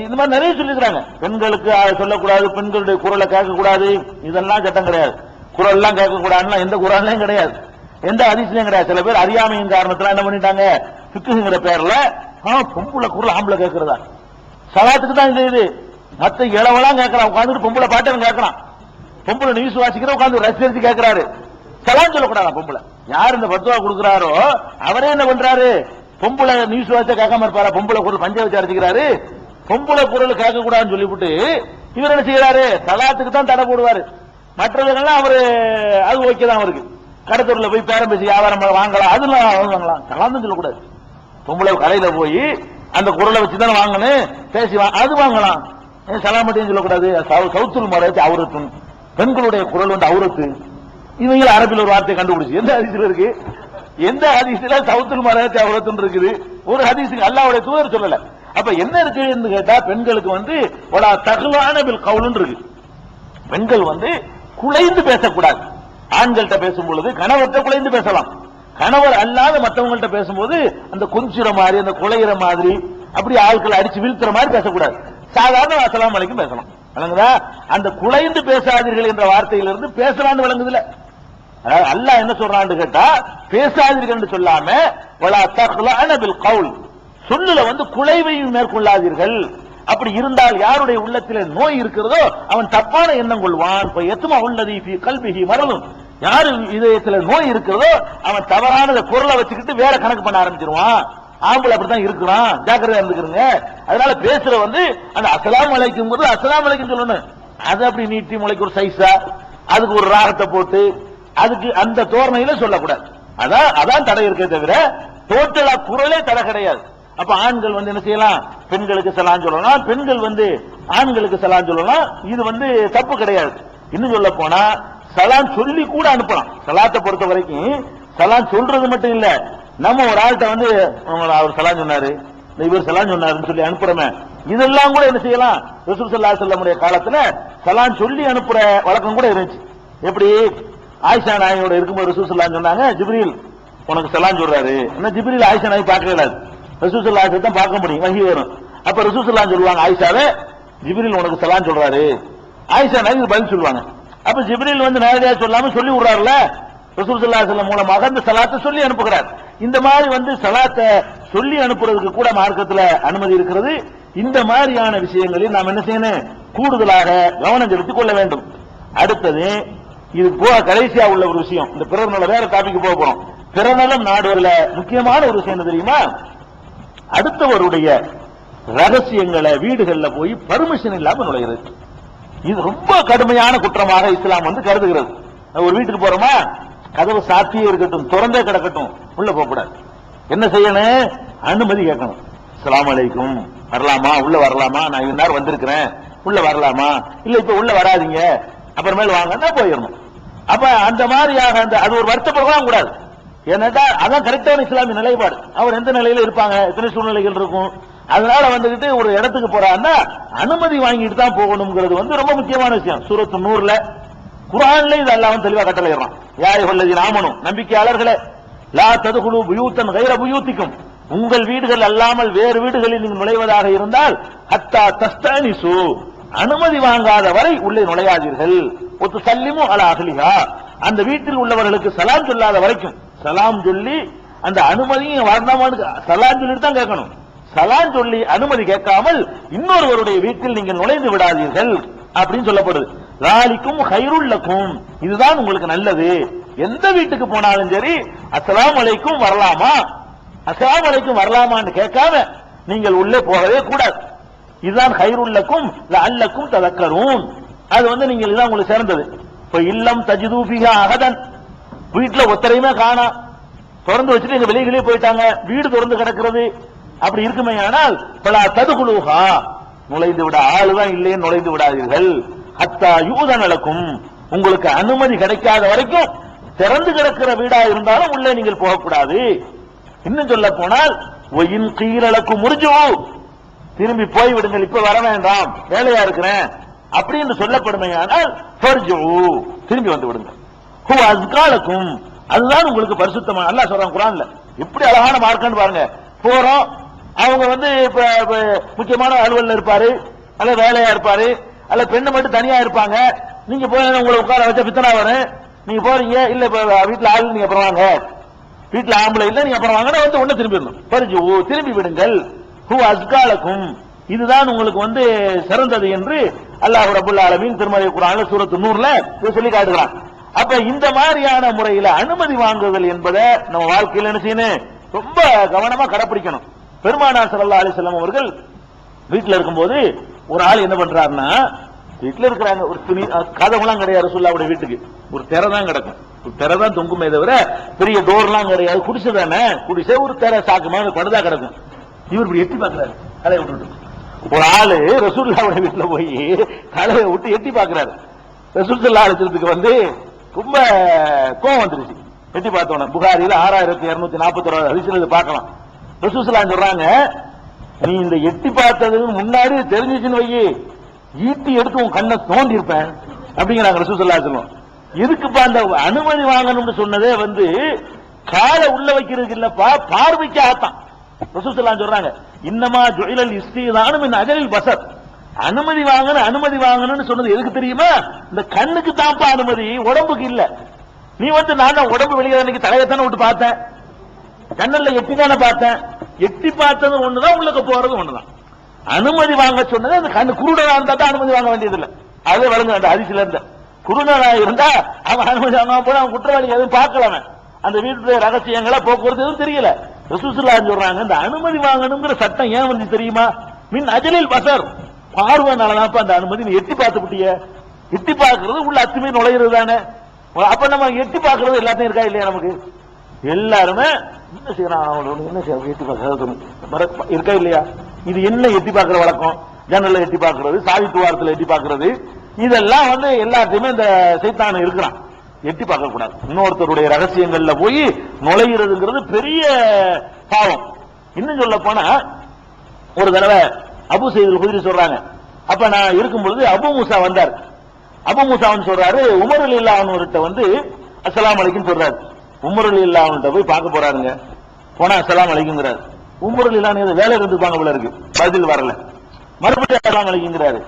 இந்த மாதிரி நிறைய சொல்லிக்கிறாங்க. பெண்களுக்கு சொல்லக்கூடாது, பெண்களுடைய குரலை கேட்க கூடாது, இதெல்லாம் சட்டம் கிடையாது. குரல் எல்லாம் கேட்க கூடாதுன்னா எந்த குரல்லையும் கிடையாது, எந்த அதிசயம் கிடையாது. சில பேர் அறியாமையின் காரணத்துல என்ன பண்ணிட்டாங்க, ஃபிக்ஹ்ங்கிற பேர்ல பொம்பளை குரல் ஆம்பளை கேட்கறதா, சலாத்துக்கு தான் இது மத்த இளவெல்லாம் கேட்கறான், உட்காந்துட்டு பொம்பளை பாட்டு கேட்கறான், பொம்பளை நியூஸ் வாசிக்கிற உட்காந்து ரசிச்சு கேட்கிறாரு, சலாம் சொல்லக்கூடாது. பொம்பளை யார் இந்த பத்துவா கொடுக்கிறாரோ அவரே என்ன பண்றாரு, பொம்பளை நியூஸ் வாசிச்சா கேட்காம இருப்பாரா, பொம்பளை குரல் பஞ்ச வச்சு அடிச்சுக்கிறாரு, பொம்பளை குரல் கேட்க கூடாதுன்னு சொல்லிவிட்டு இவர் என்ன செய்யறாரு, சலாத்துக்கு தான் தடை போடுவாரு. மற்றவர்கள்லாம் அவரு அது ஓகே தான், அவருக்கு கடத்தூர்ல போய் பேரம் பேசி வியாபாரம் வாங்கலாம், அதெல்லாம் வாங்கலாம், சலாம் சொல்லக்கூடாது. பொம்பளை கடையில போய் அந்த குரலை வச்சுதானே வாங்கணும், பேசி அது வாங்கலாம், சலாம் மட்டும் சொல்லக்கூடாது. சவுத்துல் மரத்து அவுரத்து, பெண்களுடைய குரல் அவுரத்து, இவங்க அரபில் ஒரு வார்த்தையை கண்டுபிடிச்சு எந்த ஹதீஸ்ல இருக்கு, எந்த ஹதீஸ்ல சவுத்துல் மரத்து அவுரத்து இருக்குது, ஒரு ஹதீஸுக்கு அல்லாஹ்வுடைய தூதர் சொல்லல. அப்ப என்ன இருக்குன்னு கேட்டா, பெண்களுக்கு வலா தக்லான பில் கவுல்னு இருக்கு. பெண்கள் குலைந்து பேசக்கூடாது. ஆண்கள்கிட்ட பேசும்பொழுது கணவர்கிட்ட குலைந்து பேசலாம், கணவர் அல்லாத மற்றவங்கள்ட்ட பேசும்போது அந்த கொஞ்சிற மாதிரி, அந்த குலையிற மாதிரி, அப்படி ஆட்களை அடிச்சு வீழ்த்துற மாதிரி பேசக்கூடாது. சாதாரண அஸ்ஸலாமு அலைக்கும் பேசலாம். விளங்குதா? அந்த குலைந்து பேசாதீர்கள் என்ற வார்த்தையிலிருந்து பேசலான்னு விளங்குதுல. அதாவது அல்லாஹ் என்ன சொல்றான்னு கேட்டா, பேசாதீர்கள் சொல்லாம வலா தக்லான பில் கவுல், சொல்லுல குலைவையும் மேற்கொள்ளாதீர்கள். அப்படி இருந்தால் யாருடைய உள்ளத்திலே நோய் இருக்கிறதோ அவன் தப்பான எண்ணம் கொள்வான். எத்துமா உள்ளதி ஃபீ கல்பிஹி மரதுன், யாரு இதயத்துல நோய் இருக்கிறதோ அவன் தவறான குரலை வச்சுக்கிட்டு வேற கணக்கு பண்ண ஆரம்பிச்சிருவான். ஆம்பளை அப்படித்தான் இருக்கிறான், ஜாக்கிரதையா இருந்துக்கிறங்க. அதனால பேசுற அந்த அஸ்ஸலாமு அலைக்கும் அஸ்ஸலாமு அலைக்கும் சொல்லணும், அது அப்படி நீட்டி முளைக்கு ஒரு சைஸா அதுக்கு ஒரு ராகத்தை போட்டு அதுக்கு அந்த தோரணையில சொல்லக்கூடாது. அதான் தடை இருக்கே தவிர டோட்டலா குரலே தடை கிடையாது. அப்ப ஆண்கள் என்ன செய்யலாம், பெண்களுக்கு சலாம் சொல்லலாம், பெண்கள் ஆண்களுக்கு சலாம் சொல்லலாம், இது தப்பு கிடையாது. இன்னும் சொல்ல போனா சலாம் சொல்லி கூட அனுப்பலாம். சலாத்தை பொறுத்த வரைக்கும் சலாம் சொல்றது மட்டும் இல்ல, நம்ம ஒரு ஆள்கிட்ட அவர் சலாம் சொன்னாரு, இவர் சலாம் சொன்னாருன்னு சொல்லி அனுப்புறமே, இதெல்லாம் கூட என்ன செய்யலாம். ரசூல் ஸல்லல்லாஹு அலைஹி வஸல்லம் காலத்துல சலாம் சொல்லி அனுப்புற வழக்கம் கூட இருந்துச்சு. எப்படி ஆயிஷா நாயகியோட இருக்கும்போது ரசூல் ஸல்லல்லாஹு சொன்னாங்க, ஜிப்ரீல் உனக்கு சலாம் சொல்றாரு. என்ன ஜிப்ரீல் ஆயிஷா நாய் பார்க்கவே இல்லாது, ரசூல் ஸல்லல்லாஹு அலைஹி வஸல்லம் தான் பார்க்க முடியும், வஹி வரும். அப்ப ரசூல் ஸல்லல்லாஹு அலைஹி சொல்லுவாங்க ஆயிஷாவே, ஜிப்ரீல் உனக்கு சலாம் சொல்றாரு. ஆயிஷா நாய் பதில் சொல்லுவாங்க. அப்ப ஜிப்ரீல் வந்து நேரடியா சொல்லாம சொல்லி விடுறாருல, ரசூல் ஸல்லல்லாஹு அலைஹி வஸல்லம் மூலமாக இந்த சலாத்தை சொல்லி அனுப்புகிறார். இந்த மாதிரி வந்து சலாத்தை சொல்லி அனுப்புறதுக்கு கூட மார்க்கத்துல அனுமதி இருக்கிறது. இந்த மாதிரியான விஷயங்களில் நாம் என்ன செய்யணும், கூடுதலாக கவனம் செலுத்திக் கொள்ள வேண்டும். அடுத்தது இது போக கடைசியா உள்ள ஒரு விஷயம், இந்த பிறர் நல வேற டாபிக் போக போறோம். பிறநலம் நாடுவதில் முக்கியமான ஒரு விஷயம் என்ன தெரியுமா, அடுத்தவருடைய ரகசியங்களை வீடுகள்ல போய் பர்மிஷன் இல்லாம நுழைகிறது. இது ரொம்ப கடுமையான குற்றமாக இஸ்லாம் வந்து கருதுகிறது. ஒரு வீட்டுக்கு போறோமா, கதவு சாத்தியே இருக்கட்டும், திறந்தே கிடக்கட்டும், உள்ள போக கூடாது. என்ன செய்யணும், அனுமதி கேட்கணும். அஸ்ஸலாமு அலைக்கும், வரலாமா, உள்ள வரலாமா, நான் இந்நேரம் வந்திருக்கிறேன், உள்ள வரலாமா, இல்ல இப்ப உள்ள வராதீங்க, அப்புறமேல் வாங்க போயிடணும். அப்ப அந்த மாதிரியாக அது ஒரு வருத்தப்படலாம் கூடாது. ஏன்னாட்டா அதான் கரெக்டான இஸ்லாமிய நிலைப்பாடு. அவர் எந்த நிலையில இருப்பாங்க, எத்தனை சூழ்நிலைகள் இருக்கும். அதனால வந்துகிட்டு ஒரு இடத்துக்கு போறான்னா அனுமதி வாங்கிட்டு தான் போகணுங்கிறது வந்து ரொம்ப முக்கியமான விஷயம். சூரத்து நூறுல குர்ஆன்ல இது அல்லாஹ் தெளிவா கட்டளையிடுறான். யா அய்யுஹல்லதீன ஆமனூ, நம்பிக்கையாளர்களே, லா ததுகுலு புயூத்தன் கைர புயூத்திக்கும், உங்கள் வீடுகள் அல்லாமல் வேறு வீடுகளில் நீங்கள் நுழைவதாக இருந்தால் ஹத்தா தஸ்தனிசு, அனுமதி வாங்காத வரை உள்ளே நுழையாதீர்கள். ஒத்து சல்லிமு அலா அஹ்லிஹா, அந்த வீட்டில் உள்ளவர்களுக்கு சலாம் சொல்லாத வரைக்கும், சலாம் சொல்லி அந்த அனுமதியும் வரணுமான்னு சலாம் சொல்லிட்டு தான் கேட்கணும். சலாம் சொல்லி அனுமதி கேட்காமல் இன்னொருவருடைய வீட்டில் நீங்கள் நுழைந்து விடாதீர்கள் அப்படின்னு சொல்லப்படுது. லாலிக்கும் ஹைருல் லக்கும், இதுதான் உங்களுக்கு நல்லது. எந்த வீட்டுக்கு போனாலும் சரி அஸ்ஸலாமு அலைக்கும் வரலாமா, அஸ்ஸலாமு அலைக்கும் வரலாமான்னு கேட்காம நீங்கள் உள்ளே போகவே கூடாது. இதுதான் ஹைருல் லக்கும் லஅல்லக்கும் ததக்கரூன். அது வந்து நீங்கள் இதான் உங்களுக்கு சேர்ந்தது. இப்ப இல்லம் தஜிது ஃபிஹா அஹதன், வீட்டுல ஒத்தரையுமே காணா, திறந்து வச்சுட்டு எங்க வெளியே போயிட்டாங்க, வீடு திறந்து கிடக்கிறது, அப்படி இருக்குமே. ஆனால் பல ததுகுலுஹா, நுழைந்து விட ஆளுதான் இல்லையே, நுழைந்து விடாதீர்கள். ஹத்தா யூதன் நடக்கும், உங்களுக்கு அனுமதி கிடைக்காத வரைக்கும் திறந்து கிடக்கிற வீடா இருந்தாலும் உள்ளே நீங்கள் போகக்கூடாது. இன்னும் சொல்ல போனால் ஒயின் கீழக்கு முறிஞ்சு திரும்பி போய் விடுங்கள், இப்ப வர வேண்டாம், வேலையா இருக்கிறேன் அப்படின்னு சொல்லப்படுமையானால் திரும்பி வந்து விடுங்க. ஹு அஸ்காலக்கும், அதுதான் உங்களுக்கு பரிசுத்தமான. அல்லாஹ் சொல்றான் குர்ஆன்ல, எப்படி அழகான மார்க்கன்னு பாருங்க. போறோம், அவங்க வந்து இப்ப முக்கியமான அலுவலில் இருப்பாரு, அல்ல வேலையா இருப்பாரு, அல்ல பெண்ணு மட்டும் தனியா இருப்பாங்க. நீங்க போய் உங்களை உட்கார வச்ச பித்தனா வரும். நீங்க போறீங்க, இல்ல இப்ப வீட்டுல ஆள், நீங்க அப்புறம் வாங்க, வீட்டுல ஆம்பளை இல்ல, நீங்க அப்புறம் வாங்க, வந்து ஒண்ணு திரும்பிடணும். பரிஜு, திரும்பி விடுங்கள். ஹு அஸ்காலக்கும், இதுதான் உங்களுக்கு வந்து சிறந்தது என்று அல்லாஹ் ரப்பல் ஆலமீன் திருமறை குர்ஆன்ல சூரத்து நூர்ல சொல்லி காட்டுகிறான். அப்ப இந்த மாதிரியான முறையில அனுமதி வாங்குதல் என்பதை நம்ம வாழ்க்கையில் என்ன செய்யணும், ரொம்ப கவனமா கடைபிடிக்கணும். பெருமானார் ஸல்லல்லாஹு அலைஹி வஸல்லம் அவர்கள் வீட்டுல இருக்கும்போது ஒரு ஆள் என்ன பண்றாருன்னா, வீட்டுல இருக்கிறாங்க, ஒரு துணி கதவுலாம் கிடையாது ரசூலுல்லாஹ்வுடைய வீட்டுக்கு, ஒரு திரை தான் கிடக்கும், ஒரு திரை தான் தொங்குமே தவிர பெரிய டோர்லாம் கிடையாது, குடிசை தானே, குடிசை ஒரு திரை சாக்குமா படுதா கிடக்கும். இவர் இப்படி எட்டி பாக்குறாரு, தலையை விட்டு. ஒரு ஆளு ரசூலுல்லாஹ்வுடைய வீட்டுல போய் தலையை விட்டு எட்டி பாக்குறாரு. ரசூல் ஸல்லல்லாஹு அலைஹி வஸல்லத்துக்கு வந்து ரொம்ப கோவம் வந்துருச்சு. எட்டி பார்த்தோம். புகாரில 6241 ஹதீஸ்ல பார்க்கலாம். ரசூல் ஸல்லல்லாஹு சொல்றாங்க, நீ இந்த எட்டி பார்த்ததுக்கு முன்னாடி தெரிஞ்சிச்சுன்னு வையி, ஈட்டி எடுத்து உன் கண்ணை தோண்டி இருப்பேன் அப்படிங்கிறாங்க ரசூல் ஸல்லல்லாஹு அலைஹி வஸல்லம். எதுக்குப்பா அந்த அனுமதி வாங்கணும்னு சொன்னதே வந்து காலை உள்ள வைக்கிறதுக்கு இல்லப்பா, பார்வைக்கு ஆத்தான். ரசூல் ஸல்லல்லாஹு அலைஹி சொல்றாங்க, இன்னமா ஜுஇலல் இஸ்திதானு மின் அஜலில் பஸர், அனுமதி வாங்கணும்னு சொன்னது எதுக்கு தெரியுமா, இந்த கண்ணுக்கு தான்ப்பா அனுமதி, உடம்புக்கு இல்ல. நீ வந்து நான் உடம்பு வெளியே அன்னைக்கு தலையத்தானே விட்டு பார்த்தேன், கண்ணல்ல எட்டி தானே பார்த்தேன், எட்டி பார்த்தது ஒண்ணுதான், உள்ளக்க போறது ஒண்ணுதான். அனுமதி வாங்க சொன்னது அந்த கண்ணு குருடனா இருந்தா தான் அனுமதி வாங்க வேண்டியது இல்ல. அதே வருங்க அந்த ஹதீஸ்ல இருந்த குருடனா இருந்தா அவன் அனுமதி வாங்க போய் அவன் குற்றவாளி எதுவும் பார்க்கலாம, அந்த வீட்டுடைய ரகசியங்களா போக்குவரத்து எதுவும் தெரியல. ரசூல் ஸல்லல்லாஹு அலைஹி சொல்றாங்க, இந்த அனுமதி வாங்கணுங்கிற சட்டம் ஏன் வந்து தெரியுமா, மின் அஜலில் பஸர், பார்வைனாலதான் அந்த அனுமதி. நீ எட்டி பார்த்து விட்டிய, எட்டி பார்க்கறது உள்ள அத்துமே நுழையிறது தானே. அப்ப நம்ம எட்டி பார்க்கறது எல்லாத்தையும் இருக்கா இல்லையா, நமக்கு எல்லாருமே என்ன செய்யறான், என்ன செய்ய எட்டி பார்க்கறது இருக்கா இல்லையா. இது என்ன எட்டி பார்க்கிற வழக்கம், ஜன்னல்ல எட்டி பார்க்கறது, சாவி துவாரத்துல எட்டி பார்க்கறது, இதெல்லாம் வந்து எல்லாத்தையுமே இந்த சைத்தான இருக்கிறான். எட்டி பார்க்க கூடாது. இன்னொருத்தருடைய ரகசியங்கள்ல போய் நுழைகிறதுங்கிறது பெரிய பாவம். இன்னும் சொல்ல போனா ஒரு தடவை அபு சயீதுல் குத்ரி சொல்றாங்க, அப்ப நான் இருக்கும் பொழுது அபு மூசா வந்தார். அபு மூசா சொல்றாரு, உமர் ரலியல்லாஹு அன்ஹு வந்து அஸ்ஸலாமு அலைக்கும் சொல்றாரு. உமர் ரலியல்லாஹு அன்ஹு போய் பார்க்க போறாருங்க. போனா அஸ்ஸலாமு அலைக்கும்ங்கறாரு. உமர் ரலியல்லாஹு அன்ஹு வேலையில இருந்துப்பாங்க போல இருக்கு, பதில் வரல. மறுபடியும் அஸ்ஸலாமு அலைக்கும்ங்கறாரு,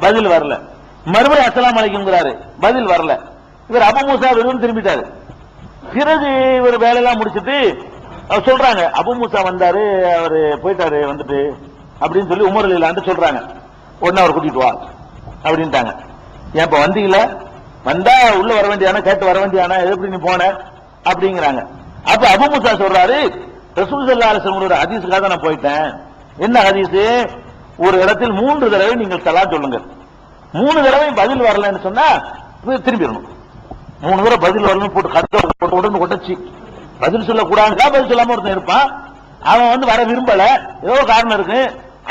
பதில் வரல. மறுபடியும் அஸ்ஸலாமு அலைக்கும்ங்கறாரு, பதில் வரல. இவர் அபூ மூஸா வெறும் திரும்பிட்டாரு. பிறகு இவர் வேலையெல்லாம் முடிச்சிட்டு சொல்றாங்க, அபூ மூஸா வந்தாரு, அவரு போயிட்டாரு வந்துட்டு அப்படின்னு சொல்லி உமர் ரலியல்லாஹு அன்ஹு சொல்றாங்க. உடனே அவர் கூட்டிட்டு வா அப்படின்ட்டாங்க. ஏன் இப்ப வந்தீங்களா, வந்தா உள்ள வர வேண்டியானா, கேட்டு வர வேண்டியானா, எப்படி நீ போன அப்படிங்கிறாங்க. அப்ப அபூ மூஸா சொல்றாரு, ரசூல் ஸல்லல்லாஹு அலைஹி வஸல்லம் ஹதீஸ்க்காக தான் நான் போயிட்டேன். என்ன ஹதீஸ்? ஒரு இடத்தில் 3 தடவை நீங்கள் சலாம் சொல்லுங்க, 3 தடவை பதில் வரலன்னு சொன்னா திரும்பிடணும். 3 தடவை பதில் வரலன்னு போட்டு கட்ட கொட்டச்சி பதில் சொல்லக்கூடாதுக்கா, பதில் சொல்லாம ஒருத்தன் இருப்பான், அவன் வந்து வர விரும்பல, ஏதோ காரணம் இருக்கு,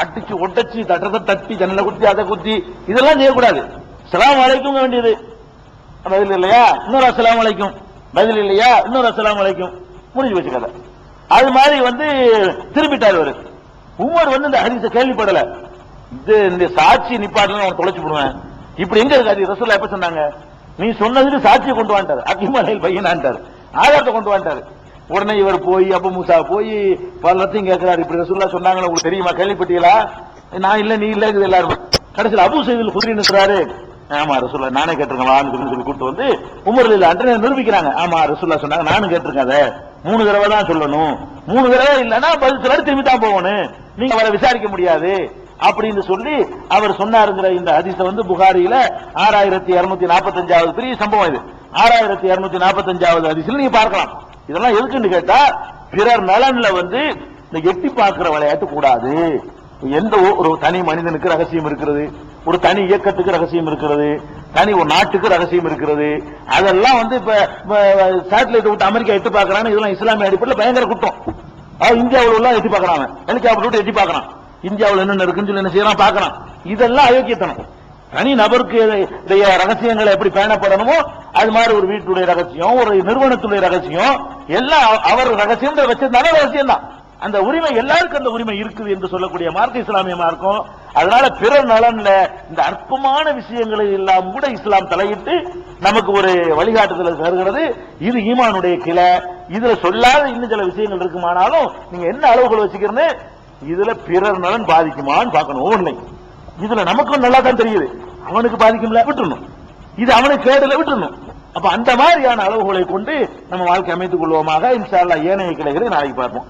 அடிச்சு ஒட்டச்சி தட்டத்தை தட்டி ஜன்னலை குத்தி அதை குத்தி இதெல்லாம் செய்யக்கூடாது. அஸ்ஸலாமு அலைக்கும் வேண்டியது, பதில் இல்லையா இன்னொரு அஸ்ஸலாமு அலைக்கும், பதில் இல்லையா இன்னொரு அஸ்ஸலாமு அலைக்கும், முடிஞ்சு வச்சு கதை. அது மாதிரி வந்து திரும்பிட்டார் இவரு. உமர் வந்து இந்த ஹதீஸை கேள்விப்படல. இது இந்த சாட்சி நிப்பாட்டல அவன் தொலைச்சு போடுவேன், இப்படி எங்க இருக்காது. ரசூலுல்லாஹ் எப்ப சொன்னாங்க, நீ சொன்னதுக்கு சாட்சியை கொண்டு வந்துட்டாரு, அக்கிமலையில் பையனான்ட்டாரு, ஆதாரத்தை கொண்டு வந்துட்டாரு. உடனே இவர் போய் அபூ மூஸா போய் பலத்தையும் கேட்கிறாரு, இப்படி ரசூலுல்லாஹ் சொன்னாங்களா உங்களுக்கு தெரியுமா, கேள்விப்பட்டீங்களா? நான் இல்ல நீ இல்ல எல்லாரும். கடைசியில் அபூ சயீதுல் குத்ரி நிற்கிறாரு, ஆமா ரசூலுல்லாஹ் நானே கேட்டிருக்கேன் சொல்லி கூட்டு வந்து உமர் ரலியல்லாஹு அன்ஹு நிரூபிக்கிறாங்க. ஆமா ரசூலுல்லாஹ் சொன்னாங்க, நானும் கேட்டிருக்கேன், அதை 3 தடவை தான் சொல்லணும், 3 தடவை இல்லன்னா பதில் சொல்ல திரும்பி தான் போகணும், நீங்க அவரை விசாரிக்க முடியாது அப்படின்னு சொல்லி அவர் சொன்னாருங்கிற இந்த ஹதீஸை வந்து புகாரியில 6245வது பெரிய சம்பவம். இது 6245வது ஹதீஸ்ல நீங்க பார்க்கலாம். இதெல்லாம் எதுக்குன்னு கேட்டா, பிறர் நலன்ல வந்து இந்த எட்டி பார்க்கிற விளையாட்டு கூடாது. எந்த ஒரு தனி மனிதனுக்கு ரகசியம் இருக்கிறது, ஒரு தனி இயக்கத்துக்கு ரகசியம் இருக்கிறது, தனி ஒரு நாட்டுக்கு ரகசியம் இருக்கிறது. அதெல்லாம் வந்து இப்ப சேட்டலைட் விட்டு அமெரிக்கா எட்டி பார்க்கறான்னு, இதெல்லாம் இஸ்லாமிய அடிப்படையில் பயங்கர குற்றம். இந்தியாவில் உள்ள எட்டி பார்க்கறாங்க, ஹெலிகாப்டர் விட்டு எட்டி பார்க்கறான், இந்தியாவில் என்ன இருக்குன்னு சொல்லி என்ன செய்யறான் பார்க்கறான். இதெல்லாம் அயோக்கியத்தனம். தனி நபருக்கு ரகசியங்களை எப்படி பேணப்படணுமோ அது மாதிரி ஒரு வீட்டுடைய ரகசியம், ஒரு நிறுவனத்துடைய ரகசியம் எல்லாம் அவர் ரகசியம் வச்சிருந்தாலும் ரகசியம் தான். அந்த உரிமை எல்லாருக்கும் அந்த உரிமை இருக்குது என்று சொல்லக்கூடிய மார்க்க இஸ்லாமிய மார்க்கம். அதனால பிறர் நலன்ல இந்த அற்பமான விஷயங்களை எல்லாம் கூட இஸ்லாம் தலையிட்டு நமக்கு ஒரு வழிகாட்டுதல் தருகிறது. இது ஈமானுடைய கிளை. இதுல சொல்லாத இன்னும் சில விஷயங்கள் இருக்குமானாலும் நீங்க என்ன அளவுகள் வச்சுக்கிறேன்னு, இதுல பிறர் நலன் பாதிக்குமான்னு பார்க்கணும். ஒவ்வொன்றை இதுல நமக்கும் நல்லா தான் தெரியுது, அவனுக்கு பாதிக்கும்ல விட்டுணும், இது அவனுக்கு கேடுல விட்டுணும். அப்ப அந்த மாதிரியான அளவுகளை கொண்டு நம்ம வாழ்க்கை அமைத்துக் கொள்வோமாக. இன்ஷா அல்லாஹ் ஏனைய கிளைகளை நாளைக்கு பார்ப்போம்.